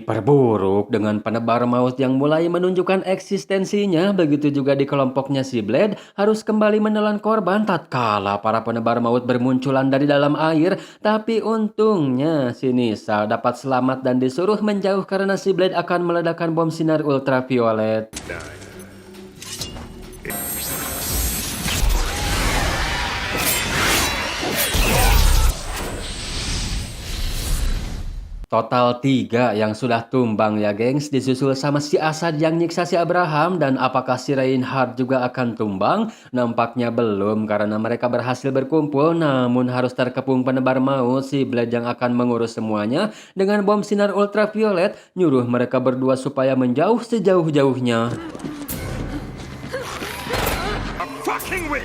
Diperburuk dengan penebar maut yang mulai menunjukkan eksistensinya. Begitu juga di kelompoknya si Blade harus kembali menelan korban tatkala para penebar maut bermunculan dari dalam air. Tapi untungnya si Nisa dapat selamat dan disuruh menjauh karena si Blade akan meledakkan bom sinar ultraviolet. Total 3 yang sudah tumbang ya gengs, disusul sama si Asad yang nyiksa si Abraham. Dan apakah si Reinhardt juga akan tumbang? Nampaknya belum karena mereka berhasil berkumpul, namun harus terkepung penebar maut. Si Blade yang akan mengurus semuanya dengan bom sinar ultraviolet, nyuruh mereka berdua supaya menjauh sejauh-jauhnya. Fucking win!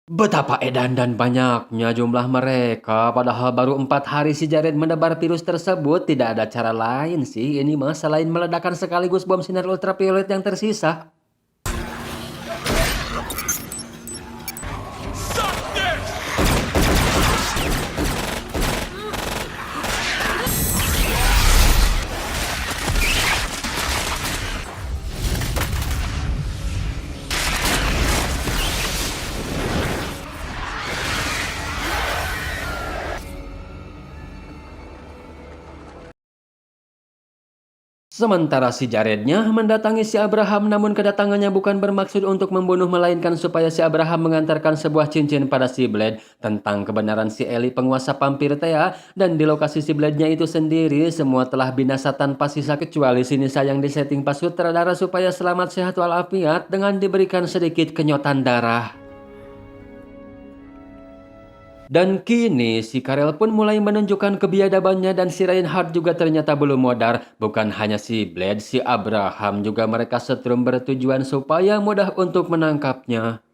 Betapa edan dan banyaknya jumlah mereka, padahal baru 4 hari si Jared menebar virus tersebut. Tidak ada cara lain sih ini mah selain meledakkan sekaligus bom sinar ultraviolet yang tersisa. Sementara si Jarednya mendatangi si Abraham, namun kedatangannya bukan bermaksud untuk membunuh, melainkan supaya si Abraham mengantarkan sebuah cincin pada si Blade tentang kebenaran si Ellie penguasa vampir Thea. Dan di lokasi si Blade-nya itu sendiri, semua telah binasa tanpa sisa kecuali si Nisa yang disetting pas sutradara supaya selamat sehat walafiat dengan diberikan sedikit kenyotan darah. Dan kini si Karel pun mulai menunjukkan kebiadabannya dan si Reinhard juga ternyata belum modar. Bukan hanya si Blade, si Abraham juga mereka setrum bertujuan supaya mudah untuk menangkapnya.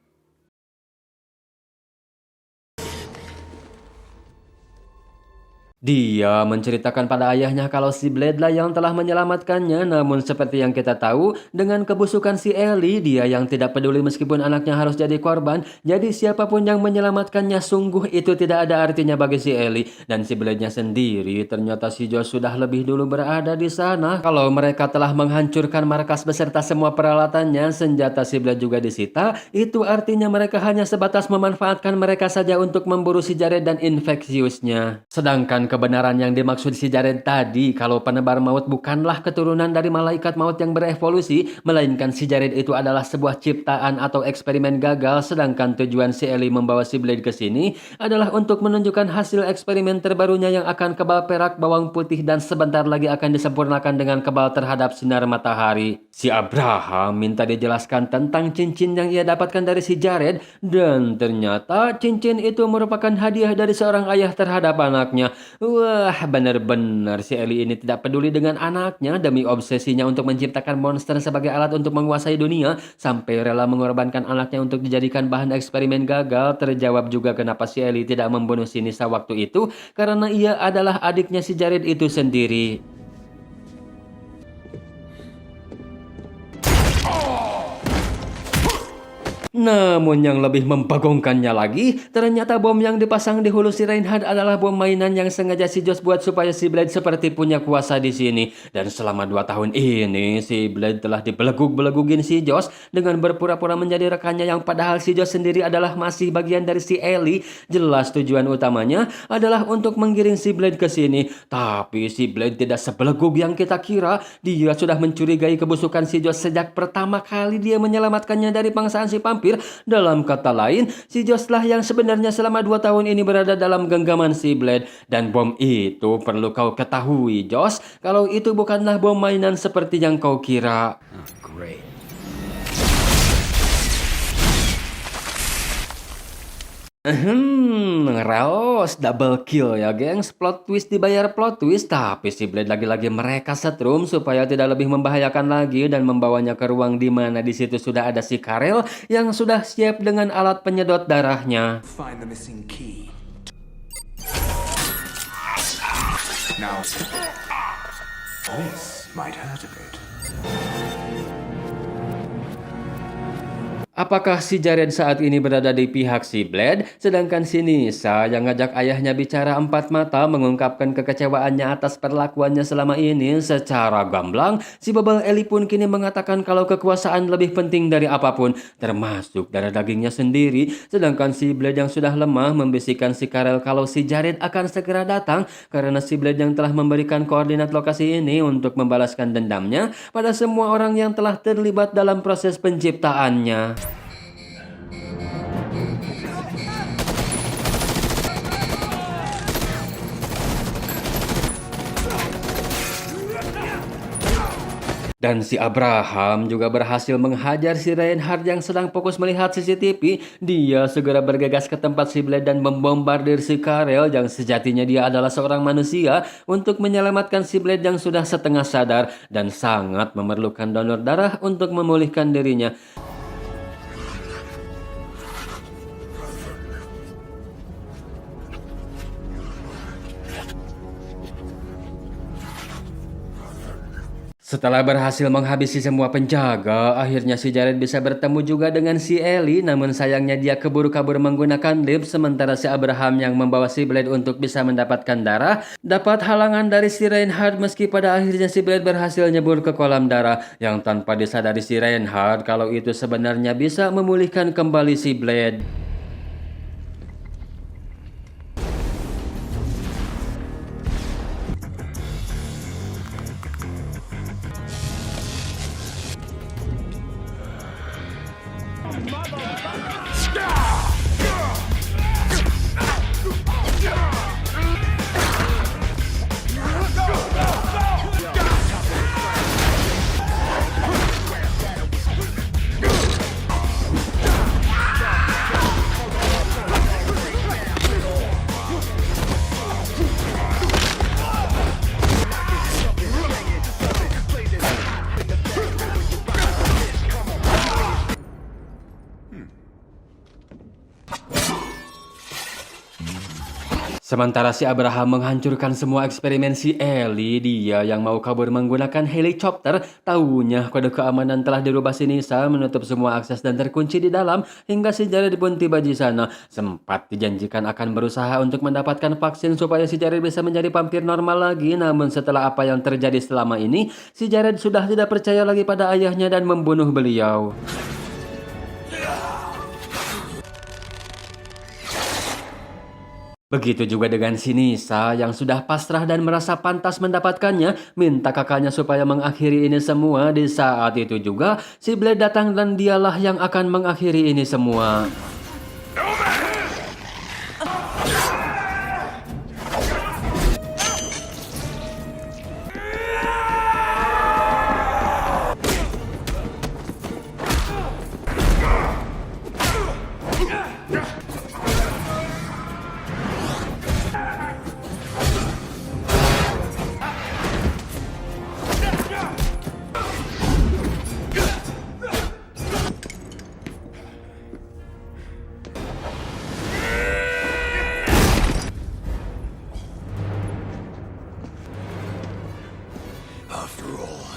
Dia menceritakan pada ayahnya kalau si Blade lah yang telah menyelamatkannya, namun seperti yang kita tahu, dengan kebusukan si Ellie, dia yang tidak peduli meskipun anaknya harus jadi korban, jadi siapapun yang menyelamatkannya sungguh itu tidak ada artinya bagi si Ellie. Dan si Blade-nya sendiri, ternyata si Josh sudah lebih dulu berada di sana. Kalau mereka telah menghancurkan markas beserta semua peralatannya, senjata si Blade juga disita, itu artinya mereka hanya sebatas memanfaatkan mereka saja untuk memburu si Jared dan Infectious-nya. Sedangkan kebenaran yang dimaksud si Jared tadi, kalau penebar maut bukanlah keturunan dari malaikat maut yang berevolusi, melainkan si Jared itu adalah sebuah ciptaan atau eksperimen gagal. Sedangkan tujuan si Ellie membawa si Blade ke sini adalah untuk menunjukkan hasil eksperimen terbarunya yang akan kebal perak, bawang putih, dan sebentar lagi akan disempurnakan dengan kebal terhadap sinar matahari. Si Abraham minta dijelaskan tentang cincin yang ia dapatkan dari si Jared, dan ternyata cincin itu merupakan hadiah dari seorang ayah terhadap anaknya. Wah, benar-benar si Ellie ini tidak peduli dengan anaknya demi obsesinya untuk menciptakan monster sebagai alat untuk menguasai dunia, sampai rela mengorbankan anaknya untuk dijadikan bahan eksperimen gagal. Terjawab juga kenapa si Ellie tidak membunuh si Nisa waktu itu, karena ia adalah adiknya si Jared itu sendiri. Namun yang lebih membagongkannya lagi, ternyata bom yang dipasang di hulu si Reinhard adalah bom mainan yang sengaja si Josh buat supaya si Blade seperti punya kuasa di sini. Dan selama 2 tahun ini, si Blade telah dibelegug-belegugin si Josh dengan berpura-pura menjadi rekannya, yang padahal si Josh sendiri adalah masih bagian dari si Ellie. Jelas tujuan utamanya adalah untuk menggiring si Blade ke sini. Tapi si Blade tidak sebelegug yang kita kira. Dia sudah mencurigai kebusukan si Josh sejak pertama kali dia menyelamatkannya dari pangsaan si vampir. Dalam kata lain, si Josh lah yang sebenarnya selama 2 tahun ini berada dalam genggaman si Blade. Dan bom itu perlu kau ketahui, Josh, kalau itu bukanlah bom mainan seperti yang kau kira. Great. Raos double kill ya gengs, plot twist dibayar plot twist. Tapi si Blade lagi-lagi mereka setrum supaya tidak lebih membahayakan lagi dan membawanya ke ruang di mana di situ sudah ada si Karel yang sudah siap dengan alat penyedot darahnya. Find the missing key. Now, this might hurt a bit. Apakah si Jared saat ini berada di pihak si Blade, sedangkan si Nisa yang ngajak ayahnya bicara empat mata mengungkapkan kekecewaannya atas perlakuannya selama ini secara gamblang. Si Bubble Ellie pun kini mengatakan kalau kekuasaan lebih penting dari apapun, termasuk darah dagingnya sendiri. Sedangkan si Blade yang sudah lemah membisikkan si Karel kalau si Jared akan segera datang, karena si Blade yang telah memberikan koordinat lokasi ini untuk membalaskan dendamnya pada semua orang yang telah terlibat dalam proses penciptaannya. Dan si Abraham juga berhasil menghajar si Reinhard yang sedang fokus melihat CCTV. Dia segera bergegas ke tempat si Blade dan membombardir si Karel yang sejatinya dia adalah seorang manusia untuk menyelamatkan si Blade yang sudah setengah sadar dan sangat memerlukan donor darah untuk memulihkan dirinya. Setelah berhasil menghabisi semua penjaga, akhirnya si Jared bisa bertemu juga dengan si Ellie. Namun sayangnya dia keburu kabur menggunakan lift, sementara si Abraham yang membawa si Blade untuk bisa mendapatkan darah dapat halangan dari si Reinhard, meski pada akhirnya si Blade berhasil nyebur ke kolam darah yang tanpa disadari si Reinhard kalau itu sebenarnya bisa memulihkan kembali si Blade. Sementara si Abraham menghancurkan semua eksperimen si Ellie, dia yang mau kabur menggunakan helikopter, taunya kode keamanan telah dirubah si Nisa, menutup semua akses dan terkunci di dalam, hingga si Jared pun tiba di sana. Sempat dijanjikan akan berusaha untuk mendapatkan vaksin supaya si Jared bisa menjadi vampir normal lagi, namun setelah apa yang terjadi selama ini, si Jared sudah tidak percaya lagi pada ayahnya dan membunuh beliau. Begitu juga dengan si Nisa yang sudah pasrah dan merasa pantas mendapatkannya, minta kakaknya supaya mengakhiri ini semua. Di saat itu juga, si Blade datang dan dialah yang akan mengakhiri ini semua. After all.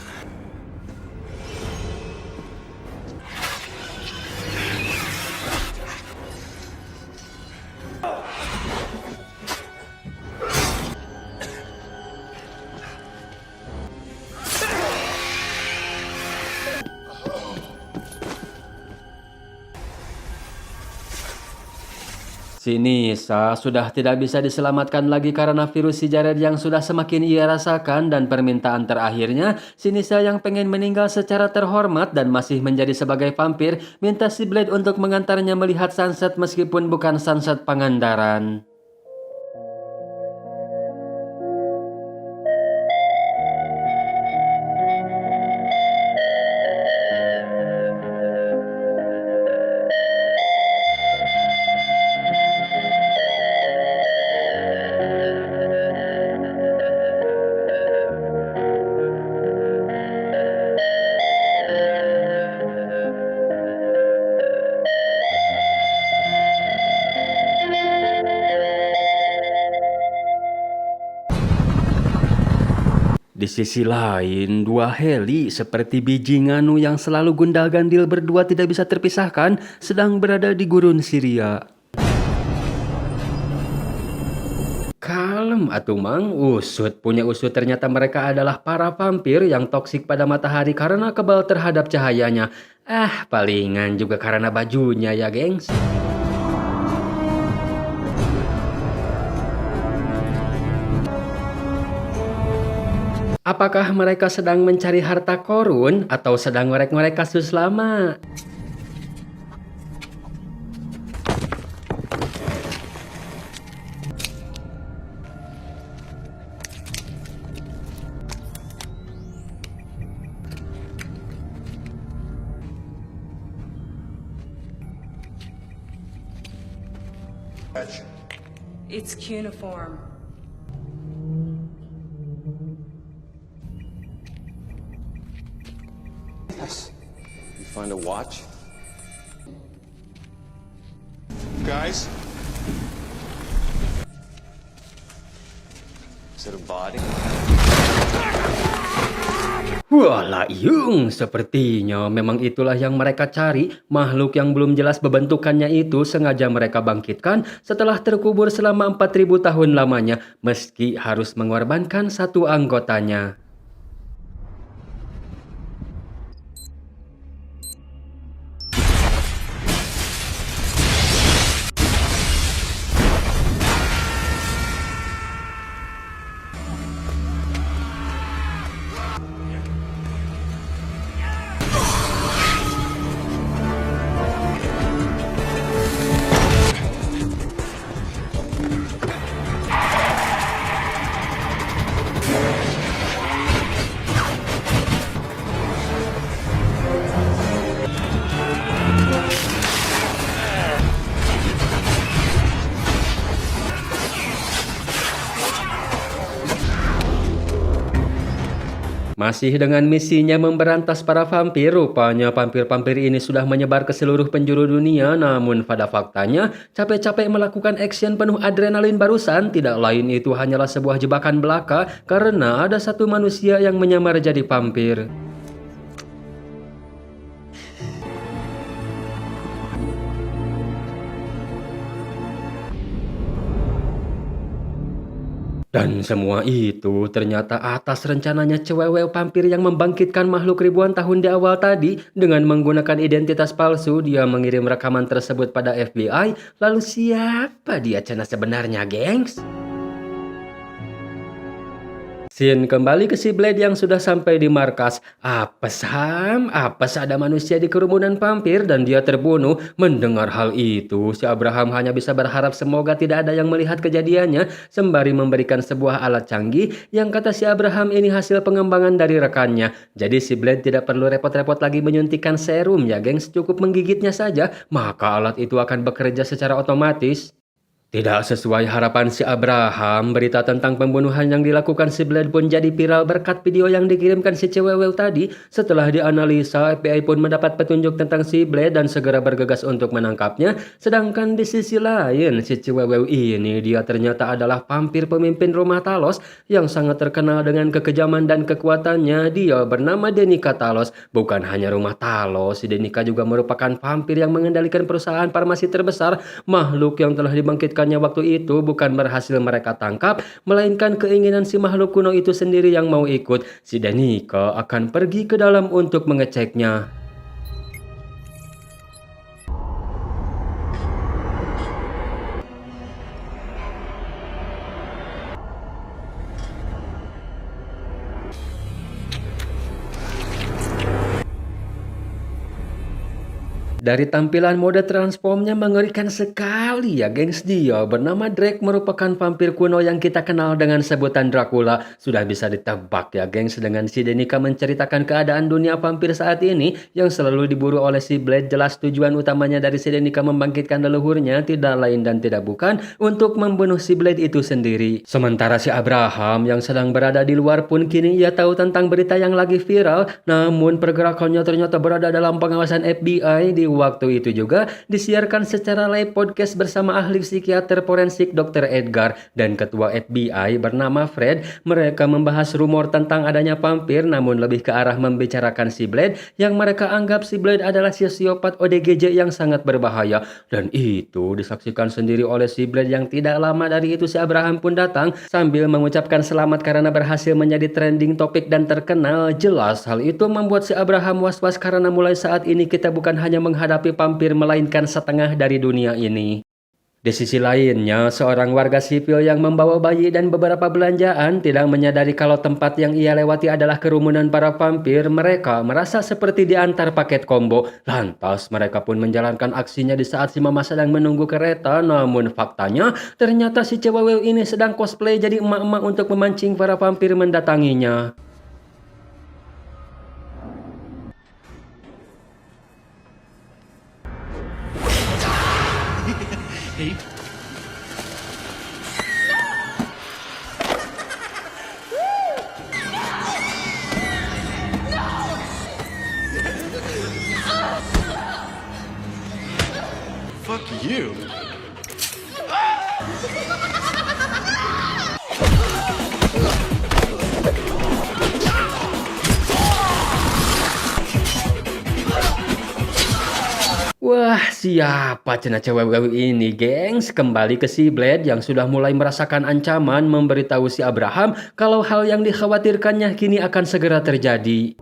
Si Nisa sudah tidak bisa diselamatkan lagi karena virus si Jared yang sudah semakin ia rasakan, dan permintaan terakhirnya, si Nisa yang pengen meninggal secara terhormat dan masih menjadi sebagai vampir, minta si Blade untuk mengantarnya melihat sunset meskipun bukan sunset Pangandaran. Di sisi lain, dua heli seperti biji nganu yang selalu gondal-gandil berdua tidak bisa terpisahkan sedang berada di gurun Syria. Kalem atuh mang, usut punya usut, ternyata mereka adalah para vampir yang toksik pada matahari karena kebal terhadap cahayanya. Palingan juga karena bajunya ya gengs. Apakah mereka sedang mencari harta korun atau sedang ngorek-ngorek kasus lama? It's cuneiform. You find a watch? Guys? Is it a body? Walah yung, sepertinya memang itulah yang mereka cari. Makhluk yang belum jelas bentukannya itu sengaja mereka bangkitkan setelah terkubur selama 4000 tahun lamanya, meski harus mengorbankan satu anggotanya. Masih dengan misinya memberantas para vampir, rupanya vampir-vampir ini sudah menyebar ke seluruh penjuru dunia. Namun pada faktanya, capek-capek melakukan action penuh adrenalin barusan tidak lain itu hanyalah sebuah jebakan belaka karena ada satu manusia yang menyamar jadi vampir. Dan semua itu ternyata atas rencananya cewek vampir yang membangkitkan makhluk ribuan tahun di awal tadi. Dengan menggunakan identitas palsu, dia mengirim rekaman tersebut pada FBI. Lalu siapa dia Cana sebenarnya, gengs? Scene kembali ke si Blade yang sudah sampai di markas. Apes ada manusia di kerumunan vampir dan dia terbunuh. Mendengar hal itu, si Abraham hanya bisa berharap semoga tidak ada yang melihat kejadiannya sembari memberikan sebuah alat canggih yang kata si Abraham ini hasil pengembangan dari rekannya. Jadi si Blade tidak perlu repot-repot lagi menyuntikkan serum ya gengs, cukup menggigitnya saja maka alat itu akan bekerja secara otomatis. Tidak sesuai harapan si Abraham, berita tentang pembunuhan yang dilakukan si Blade pun jadi viral berkat video yang dikirimkan si cewek tadi. Setelah dianalisa, FBI pun mendapat petunjuk tentang si Blade dan segera bergegas untuk menangkapnya. Sedangkan di sisi lain, si cewek ini dia ternyata adalah vampir pemimpin rumah Talos yang sangat terkenal dengan kekejaman dan kekuatannya. Dia bernama Danica Talos. Bukan hanya rumah Talos, si Danica juga merupakan vampir yang mengendalikan perusahaan farmasi terbesar. Makhluk yang telah dibangkitkan waktu itu bukan berhasil mereka tangkap, melainkan keinginan si makhluk kuno itu sendiri yang mau ikut. Si Danica akan pergi ke dalam untuk mengeceknya. Dari tampilan mode transformnya mengerikan sekali ya gengs. Dia bernama Drake, merupakan vampir kuno yang kita kenal dengan sebutan Dracula. Sudah bisa ditebak ya gengs dengan si Danica menceritakan keadaan dunia vampir saat ini yang selalu diburu oleh si Blade. Jelas tujuan utamanya dari si Danica membangkitkan leluhurnya tidak lain dan tidak bukan untuk membunuh si Blade itu sendiri. Sementara si Abraham yang sedang berada di luar pun kini ia tahu tentang berita yang lagi viral. Namun pergerakannya ternyata berada dalam pengawasan FBI. Di waktu itu juga disiarkan secara live podcast bersama ahli psikiater forensik Dr. Edgar dan ketua FBI bernama Fred. Mereka membahas rumor tentang adanya vampir namun lebih ke arah membicarakan si Blade yang mereka anggap si Blade adalah sosiopat ODGJ yang sangat berbahaya. Dan itu disaksikan sendiri oleh si Blade yang tidak lama dari itu si Abraham pun datang sambil mengucapkan selamat karena berhasil menjadi trending topik dan terkenal. Jelas hal itu membuat si Abraham was-was karena mulai saat ini kita bukan hanya menghadapi vampir melainkan setengah dari dunia ini. Di sisi lainnya, seorang warga sipil yang membawa bayi dan beberapa belanjaan tidak menyadari kalau tempat yang ia lewati adalah kerumunan para vampir. Mereka merasa seperti diantar paket combo. Lantas mereka pun menjalankan aksinya di saat si mama sedang menunggu kereta. Namun faktanya ternyata si cewek ini sedang cosplay jadi emak-emak untuk memancing para vampir mendatanginya. Hey. Fuck you. Wah, siapa cina cewek ini, gengs? Kembali ke si Blade yang sudah mulai merasakan ancaman memberitahu si Abraham kalau hal yang dikhawatirkannya kini akan segera terjadi.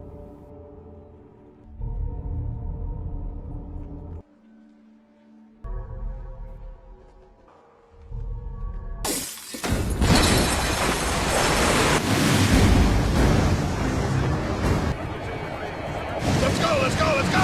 Let's go, let's go, let's go!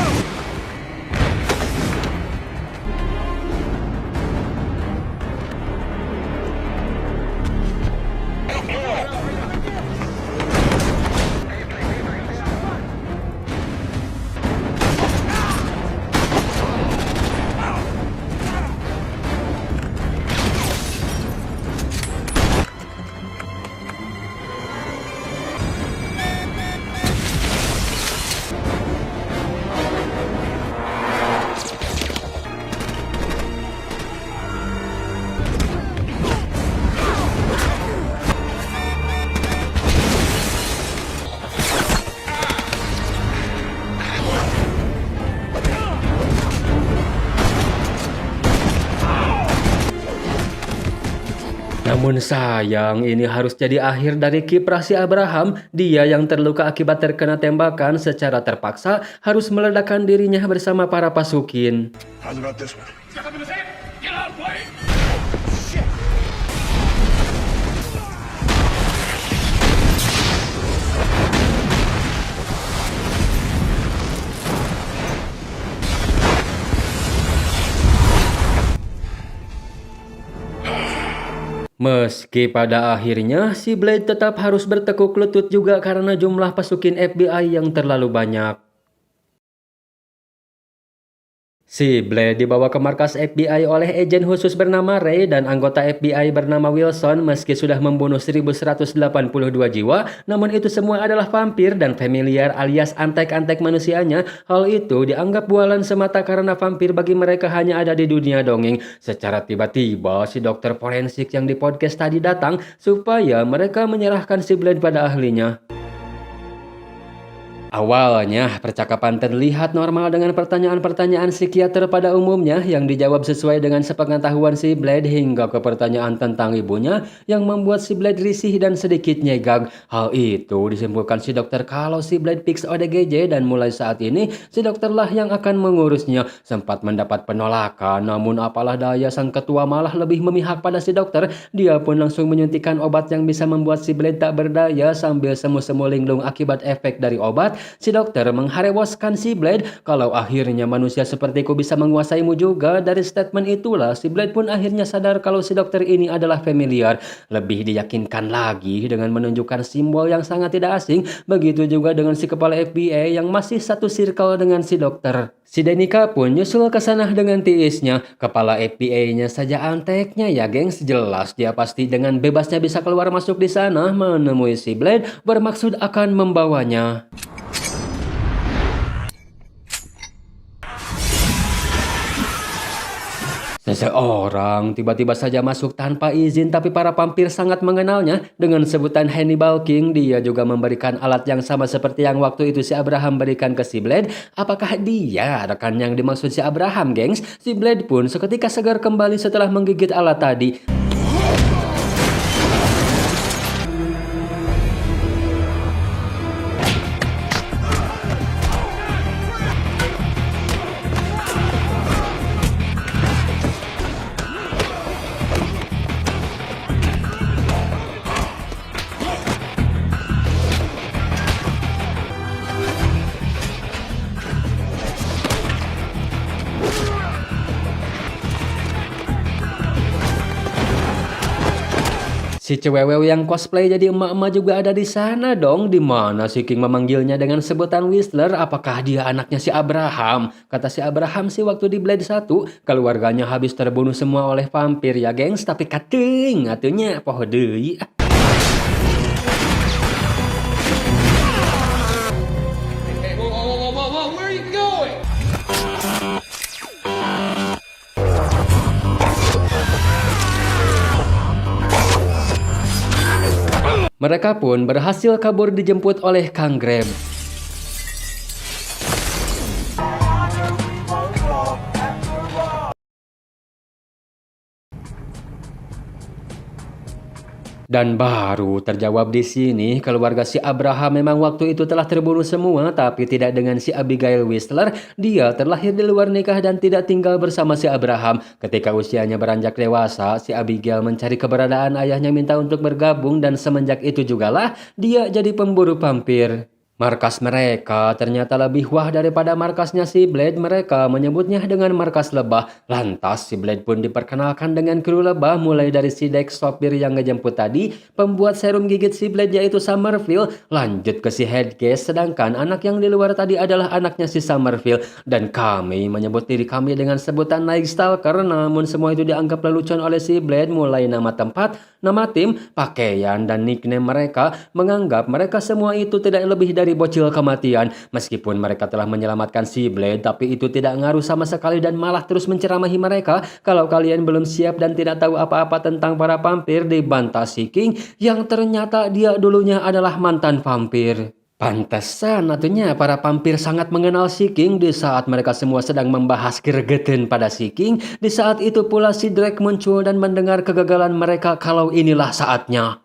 Namun sayang, ini harus jadi akhir dari kiprah si Abraham. Dia yang terluka akibat terkena tembakan secara terpaksa harus meledakkan dirinya bersama para pasukin. How's about this one? Meski pada akhirnya si Blade tetap harus bertekuk lutut juga karena jumlah pasukin FBI yang terlalu banyak. Si Blade dibawa ke markas FBI oleh agen khusus bernama Ray dan anggota FBI bernama Wilson. Meski sudah membunuh 1182 jiwa, namun itu semua adalah vampir dan familiar alias antek-antek manusianya. Hal itu dianggap bualan semata karena vampir bagi mereka hanya ada di dunia dongeng. Secara tiba-tiba si dokter forensik yang di podcast tadi datang supaya mereka menyerahkan si Blade pada ahlinya. Awalnya, percakapan terlihat normal dengan pertanyaan-pertanyaan psikiater pada umumnya yang dijawab sesuai dengan sepengetahuan si Blade hingga ke pertanyaan tentang ibunya yang membuat si Blade risih dan sedikit nyegag. Hal itu disimpulkan si dokter kalau si Blade fix ODGJ dan mulai saat ini si dokterlah yang akan mengurusnya. Sempat mendapat penolakan, namun apalah daya sang ketua malah lebih memihak pada si dokter. Dia pun langsung menyuntikkan obat yang bisa membuat si Blade tak berdaya sambil semu-semu linglung akibat efek dari obat. Si dokter mengharewaskan si Blade kalau akhirnya manusia sepertiku bisa menguasaimu juga. Dari statement itulah si Blade pun akhirnya sadar kalau si dokter ini adalah familiar. Lebih diyakinkan lagi dengan menunjukkan simbol yang sangat tidak asing. Begitu juga dengan si kepala FBI yang masih satu circle dengan si dokter. Si Danica pun nyusul ke sana dengan tiisnya. Kepala FBI-nya saja anteknya ya gengs. Jelas dia pasti dengan bebasnya bisa keluar masuk di sana menemui si Blade bermaksud akan membawanya. Seseorang tiba-tiba saja masuk tanpa izin tapi para vampir sangat mengenalnya dengan sebutan Hannibal King. Dia juga memberikan alat yang sama seperti yang waktu itu si Abraham berikan ke si Blade. Apakah dia rekan yang dimaksud si Abraham, gengs? Si Blade pun seketika segar kembali setelah menggigit alat tadi. Si cewewew yang cosplay jadi emak-emak juga ada di sana dong. Di mana si King memanggilnya dengan sebutan Whistler? Apakah dia anaknya si Abraham? Kata si Abraham sih waktu di Blade 1, keluarganya habis terbunuh semua oleh vampir ya gengs. Tapi kating atunya poho deui. Where are you going? Mereka pun berhasil kabur dijemput oleh Kang Grab. Dan baru terjawab di sini, keluarga si Abraham memang waktu itu telah terbunuh semua, tapi tidak dengan si Abigail Whistler. Dia terlahir di luar nikah dan tidak tinggal bersama si Abraham. Ketika usianya beranjak dewasa, si Abigail mencari keberadaan ayahnya minta untuk bergabung dan semenjak itu jugalah dia jadi pemburu vampir. Markas mereka ternyata lebih wah daripada markasnya si Blade. Mereka menyebutnya dengan markas lebah. Lantas si Blade pun diperkenalkan dengan kru lebah, mulai dari si Dex sopir yang ngejemput tadi, pembuat serum gigit si Blade yaitu Summerfield, lanjut ke si Headcase, sedangkan anak yang di luar tadi adalah anaknya si Summerfield. Dan kami menyebut diri kami dengan sebutan Night Stalker, namun semua itu dianggap lelucon oleh si Blade, mulai nama tempat, nama tim, pakaian, dan nickname mereka. Menganggap mereka semua itu tidak lebih dari bocil kematian. Meskipun mereka telah menyelamatkan si Blade, tapi itu tidak ngaruh sama sekali dan malah terus menceramahi mereka. Kalau kalian belum siap dan tidak tahu apa-apa tentang para vampir, dibantah si King yang ternyata dia dulunya adalah mantan vampir. Pantesan atunya para vampir sangat mengenal si King di saat mereka semua sedang membahas gregetan pada si King. Di saat itu pula si Drake muncul dan mendengar kegagalan mereka kalau inilah saatnya.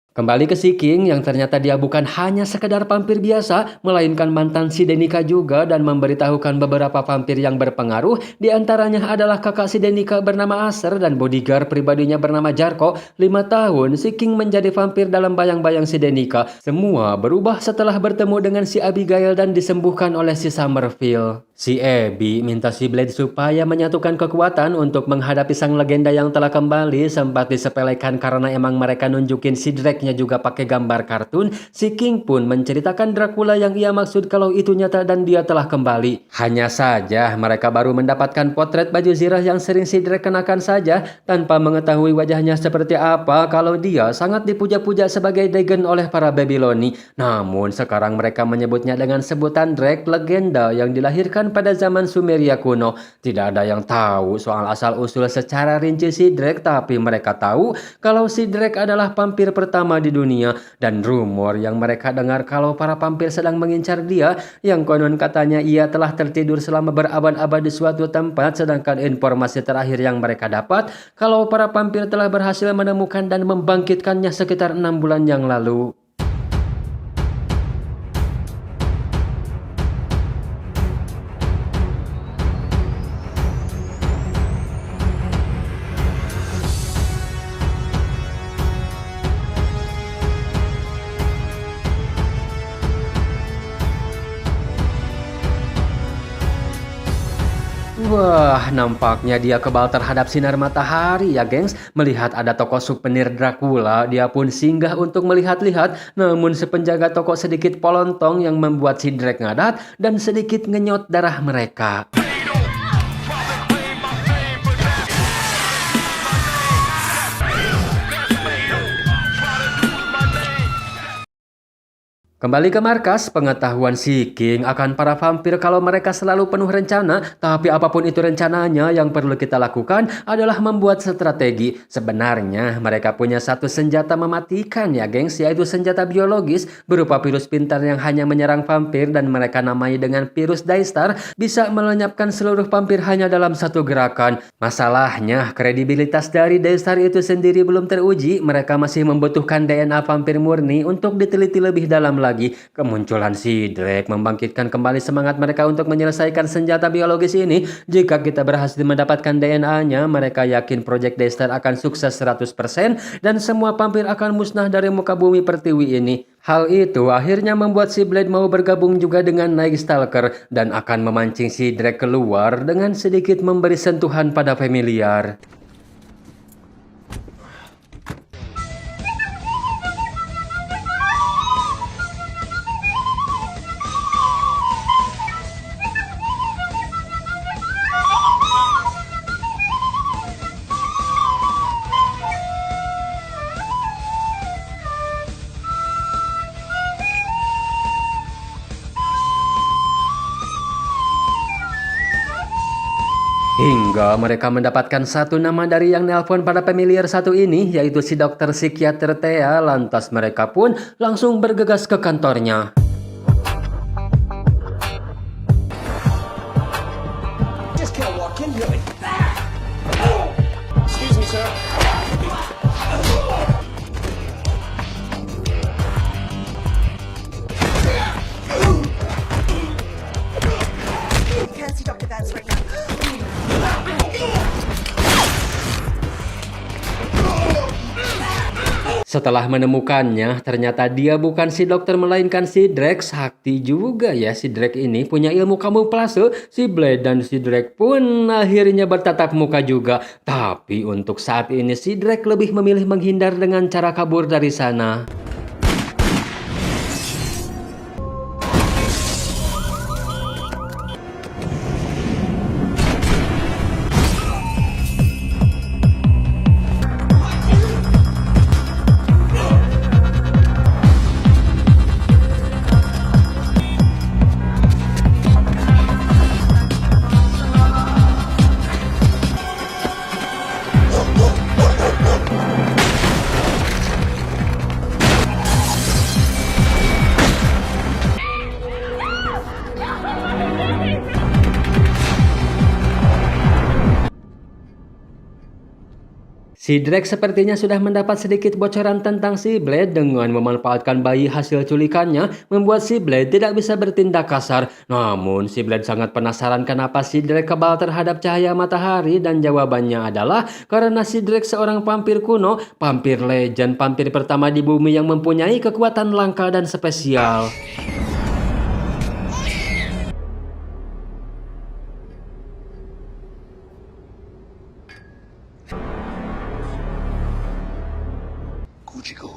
Kembali ke si King yang ternyata dia bukan hanya sekedar vampir biasa, melainkan mantan si Denika juga dan memberitahukan beberapa vampir yang berpengaruh. Di antaranya adalah kakak si Denika bernama Acer dan bodyguard pribadinya bernama Jarko. 5 tahun si King menjadi vampir dalam bayang-bayang si Denika. Semua berubah setelah bertemu dengan si Abigail dan disembuhkan oleh si Summerfield. Si Abby minta si Blade supaya menyatukan kekuatan untuk menghadapi sang legenda yang telah kembali. Sempat disepelekan karena emang mereka nunjukin si Drake-nya juga pakai gambar kartun. Si King pun menceritakan Dracula yang ia maksud kalau itu nyata dan dia telah kembali. Hanya saja mereka baru mendapatkan potret baju zirah yang sering si Drake kenakan saja tanpa mengetahui wajahnya seperti apa kalau dia sangat dipuja-puja sebagai Dagon oleh para Babyloni. Namun sekarang mereka menyebutnya dengan sebutan Drake, legenda yang dilahirkan pada zaman Sumeria kuno. Tidak ada yang tahu soal asal-usul secara rinci si Drake, tapi mereka tahu kalau si Drake adalah vampir pertama di dunia. Dan rumor yang mereka dengar kalau para vampir sedang mengincar dia, yang konon katanya ia telah tertidur selama berabad-abad di suatu tempat, sedangkan informasi terakhir yang mereka dapat kalau para vampir telah berhasil menemukan dan membangkitkannya sekitar 6 bulan yang lalu. Wah, nampaknya dia kebal terhadap sinar matahari ya gengs. Melihat ada toko souvenir Dracula, dia pun singgah untuk melihat-lihat. Namun si penjaga toko sedikit polontong yang membuat si Drake ngadat dan sedikit ngenyot darah mereka. Kembali ke markas, pengetahuan si King akan para vampir kalau mereka selalu penuh rencana, tapi apapun itu rencananya yang perlu kita lakukan adalah membuat strategi. Sebenarnya mereka punya satu senjata mematikan ya gengs, yaitu senjata biologis berupa virus pintar yang hanya menyerang vampir dan mereka namai dengan virus Daystar, bisa melenyapkan seluruh vampir hanya dalam satu gerakan. Masalahnya, kredibilitas dari Daystar itu sendiri belum teruji, mereka masih membutuhkan DNA vampir murni untuk diteliti lebih dalam lagi. Kemunculan si Drake membangkitkan kembali semangat mereka untuk menyelesaikan senjata biologis ini. Jika kita berhasil mendapatkan DNA-nya, mereka yakin Project Daystar akan sukses 100% dan semua vampir akan musnah dari muka bumi pertiwi ini. Hal itu akhirnya membuat si Blade mau bergabung juga dengan Night Stalker dan akan memancing si Drake keluar dengan sedikit memberi sentuhan pada familiar. Hingga mereka mendapatkan satu nama dari yang nelpon pada familiar satu ini, yaitu si dokter psikiater Thea. Lantas mereka pun langsung bergegas ke kantornya. Just can't walk in here. Excuse me, sir. Can't see Dr. Vance right now. Setelah menemukannya, ternyata dia bukan si dokter melainkan si Drake. Sakti juga ya si Drake ini, punya ilmu kamuflase. Si Blade dan si Drake pun akhirnya bertatap muka juga. Tapi untuk saat ini si Drake lebih memilih menghindar dengan cara kabur dari sana. Si Drake sepertinya sudah mendapat sedikit bocoran tentang si Blade dengan memanfaatkan bayi hasil culikannya, membuat si Blade tidak bisa bertindak kasar. Namun si Blade sangat penasaran kenapa si Drake kebal terhadap cahaya matahari, dan jawabannya adalah karena si Drake seorang vampir kuno, vampir legend, vampir pertama di bumi yang mempunyai kekuatan langka dan spesial. Kuchigo.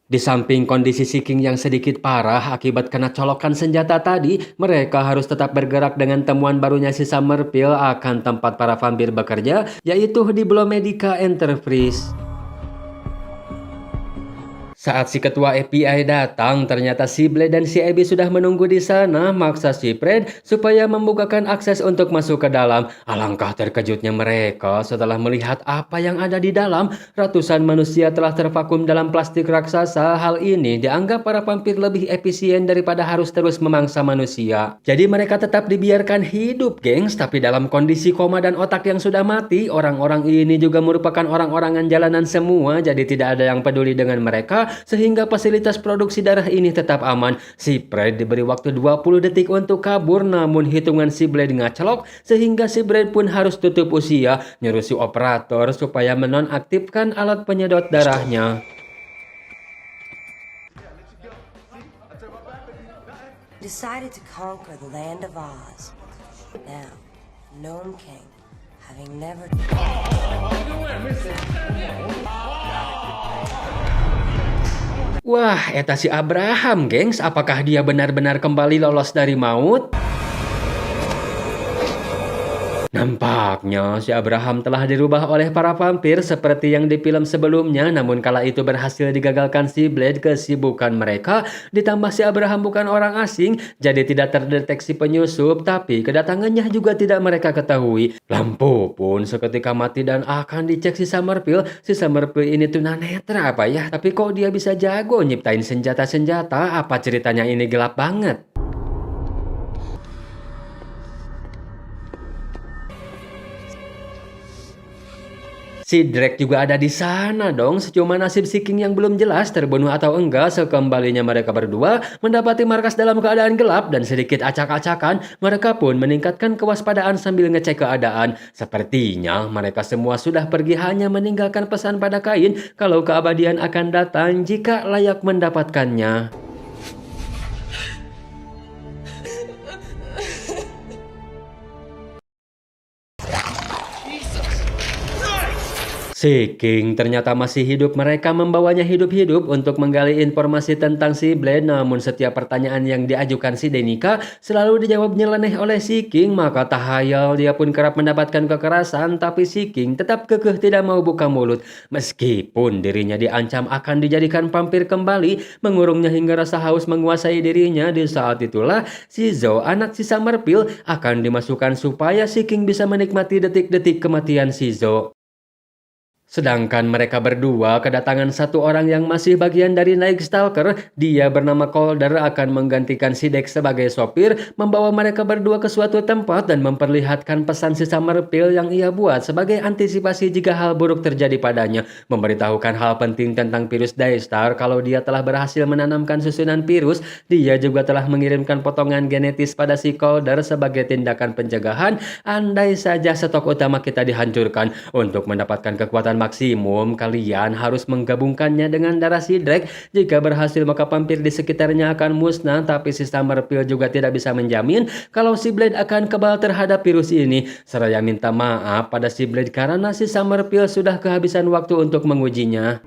Di samping kondisi si King yang sedikit parah akibat kena colokan senjata tadi, mereka harus tetap bergerak dengan temuan barunya si Summerfield akan tempat para vampir bekerja, yaitu di Biomedica Enterprise. Saat si ketua FBI datang, ternyata si Blade dan si Abby sudah menunggu di sana, maksa si Fred supaya membukakan akses untuk masuk ke dalam. Alangkah terkejutnya mereka setelah melihat apa yang ada di dalam. Ratusan manusia telah tervakum dalam plastik raksasa. Hal ini dianggap para vampir lebih efisien daripada harus terus memangsa manusia. Jadi mereka tetap dibiarkan hidup, gengs, tapi dalam kondisi koma dan otak yang sudah mati. Orang-orang ini juga merupakan orang-orangan jalanan semua, jadi tidak ada yang peduli dengan mereka, sehingga fasilitas produksi darah ini tetap aman. Si Fred diberi waktu 20 detik untuk kabur, namun hitungan si Blade ngacelok sehingga si Blade pun harus tutup usia, nyuruh si operator supaya menonaktifkan alat penyedot darahnya. Decided to conquer the land of Oz. Now, Gnome King, having never... Wah, eta si Abraham, gengs. Apakah dia benar-benar kembali lolos dari maut? Nampaknya si Abraham telah dirubah oleh para vampir seperti yang di film sebelumnya, namun kala itu berhasil digagalkan si Blade kesibukan mereka. Ditambah si Abraham bukan orang asing, jadi tidak terdeteksi penyusup, tapi kedatangannya juga tidak mereka ketahui. Lampu pun seketika mati dan akan dicek si Summerfield. Si Summerfield ini tunanetra apa ya? Tapi kok dia bisa jago nyiptain senjata-senjata? Apa ceritanya ini gelap banget? Si Drake juga ada di sana dong. Cuma nasib si King yang belum jelas terbunuh atau enggak. Sekembalinya mereka berdua mendapati markas dalam keadaan gelap dan sedikit acak-acakan, mereka pun meningkatkan kewaspadaan sambil ngecek keadaan. Sepertinya mereka semua sudah pergi, hanya meninggalkan pesan pada Kain kalau keabadian akan datang jika layak mendapatkannya. Si King ternyata masih hidup. Mereka membawanya hidup-hidup untuk menggali informasi tentang si Blade. Namun setiap pertanyaan yang diajukan si Danica selalu dijawab nyeleneh oleh si King. Maka tahayal dia pun kerap mendapatkan kekerasan, tapi si King tetap kekeh tidak mau buka mulut. Meskipun dirinya diancam akan dijadikan vampir kembali, mengurungnya hingga rasa haus menguasai dirinya. Di saat itulah si Zoe, anak si Summerfield, akan dimasukkan supaya si King bisa menikmati detik-detik kematian si Zoe. Sedangkan mereka berdua kedatangan satu orang yang masih bagian dari Night Stalker. Dia bernama Calder, akan menggantikan si Dex sebagai sopir, membawa mereka berdua ke suatu tempat dan memperlihatkan pesan si Summerfield yang ia buat sebagai antisipasi jika hal buruk terjadi padanya. Memberitahukan hal penting tentang virus Daystar. Kalau dia telah berhasil menanamkan susunan virus, dia juga telah mengirimkan potongan genetis pada si Calder sebagai tindakan pencegahan. Andai saja stok utama kita dihancurkan, untuk mendapatkan kekuatan maksimum, kalian harus menggabungkannya dengan darah si Drake. Jika berhasil, maka vampir di sekitarnya akan musnah. Tapi si Summerfield juga tidak bisa menjamin kalau si Blade akan kebal terhadap virus ini. Seraya minta maaf pada si Blade karena si Summerfield sudah kehabisan waktu untuk mengujinya.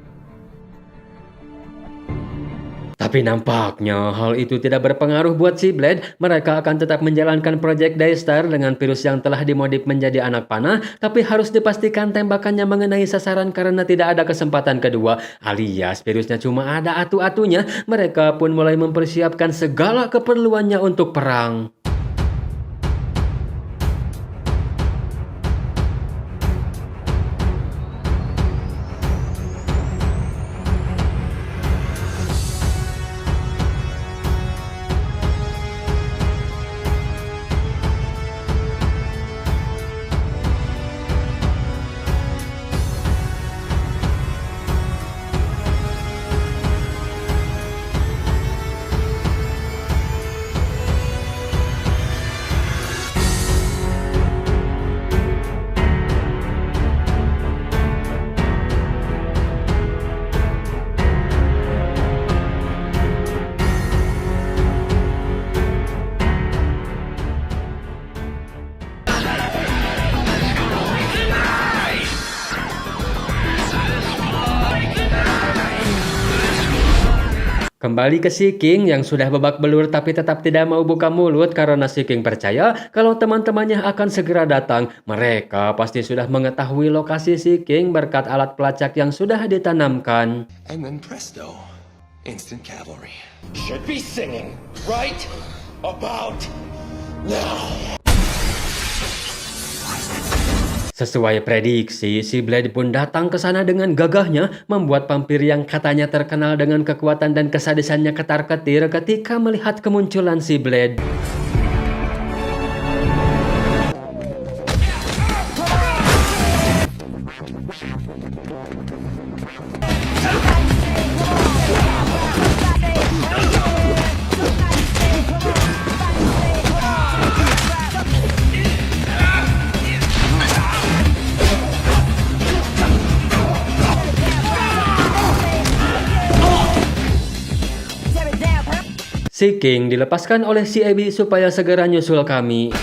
Tapi nampaknya hal itu tidak berpengaruh buat si Blade. Mereka akan tetap menjalankan proyek Daystar dengan virus yang telah dimodif menjadi anak panah. Tapi harus dipastikan tembakannya mengenai sasaran karena tidak ada kesempatan kedua. Alias virusnya cuma ada atu-atunya. Mereka pun mulai mempersiapkan segala keperluannya untuk perang. Kembali ke si King yang sudah babak belur tapi tetap tidak mau buka mulut karena si King percaya kalau teman-temannya akan segera datang. Mereka pasti sudah mengetahui lokasi si King berkat alat pelacak yang sudah ditanamkan. And then presto, instant cavalry. Should be singing right about now. Sesuai prediksi, si Blade pun datang ke sana dengan gagahnya, membuat vampir yang katanya terkenal dengan kekuatan dan kesadisannya ketar-ketir ketika melihat kemunculan si Blade. Si King dilepaskan oleh si Abby supaya segera nyusul kami.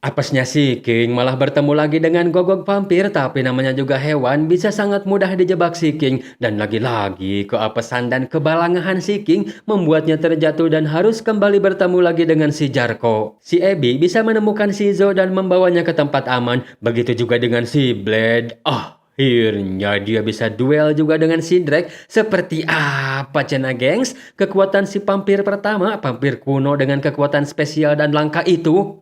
Apesnya si King malah bertemu lagi dengan gogok vampir, tapi namanya juga hewan bisa sangat mudah dijebak si King. Dan lagi-lagi keapesan dan kebalangahan si King membuatnya terjatuh dan harus kembali bertemu lagi dengan si Jarko. Si Abby bisa menemukan si Zo dan membawanya ke tempat aman, begitu juga dengan si Blade. Akhirnya dia bisa duel juga dengan si Drake. Seperti apa cena gengs? Kekuatan si vampir pertama, vampir kuno dengan kekuatan spesial dan langka itu.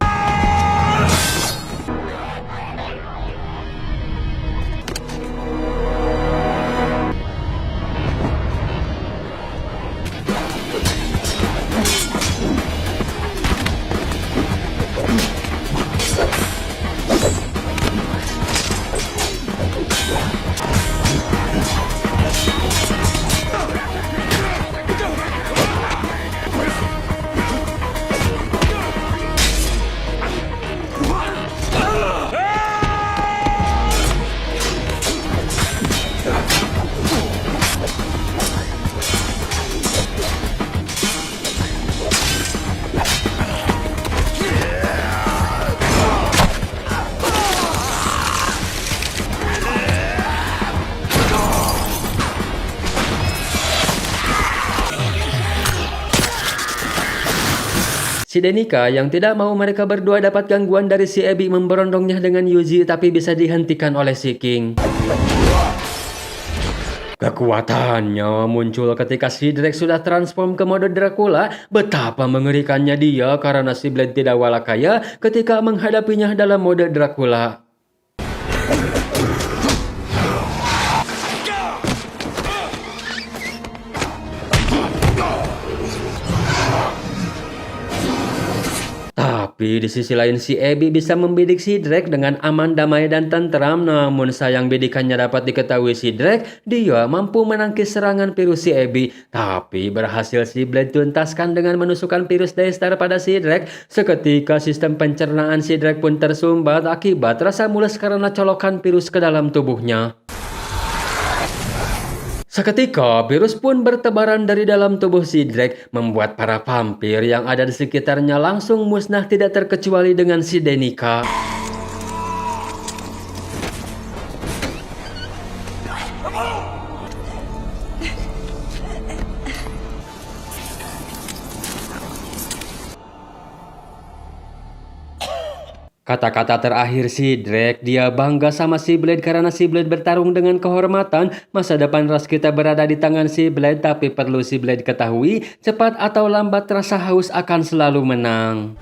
Si Denika yang tidak mau mereka berdua dapat gangguan dari si Abby memberondongnya dengan Yuji tapi bisa dihentikan oleh si King. Kekuatannya muncul ketika si Drake sudah transform ke mode Dracula. Betapa mengerikannya dia karena si Blade tidak walakaya ketika menghadapinya dalam mode Dracula. Tapi di sisi lain si Abby bisa membidik si Drake dengan aman, damai, dan tentram. Namun sayang bidikannya dapat diketahui si Drake, dia mampu menangkis serangan virus si Abby. Tapi berhasil si Blade tuntaskan dengan menusukkan virus Daystar pada si Drake. Seketika sistem pencernaan si Drake pun tersumbat akibat rasa mules karena colokan virus ke dalam tubuhnya. Seketika, virus pun bertebaran dari dalam tubuh si Drake, membuat para vampir yang ada di sekitarnya langsung musnah tidak terkecuali dengan si Denika. Kata-kata terakhir si Drake, dia bangga sama si Blade karena si Blade bertarung dengan kehormatan. Masa depan ras kita berada di tangan si Blade, tapi perlu si Blade ketahui, cepat atau lambat rasa haus akan selalu menang.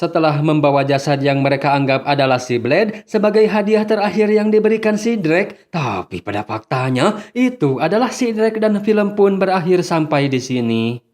Setelah membawa jasad yang mereka anggap adalah si Blade sebagai hadiah terakhir yang diberikan si Drake, tapi pada faktanya itu adalah si Drake dan film pun berakhir sampai di sini.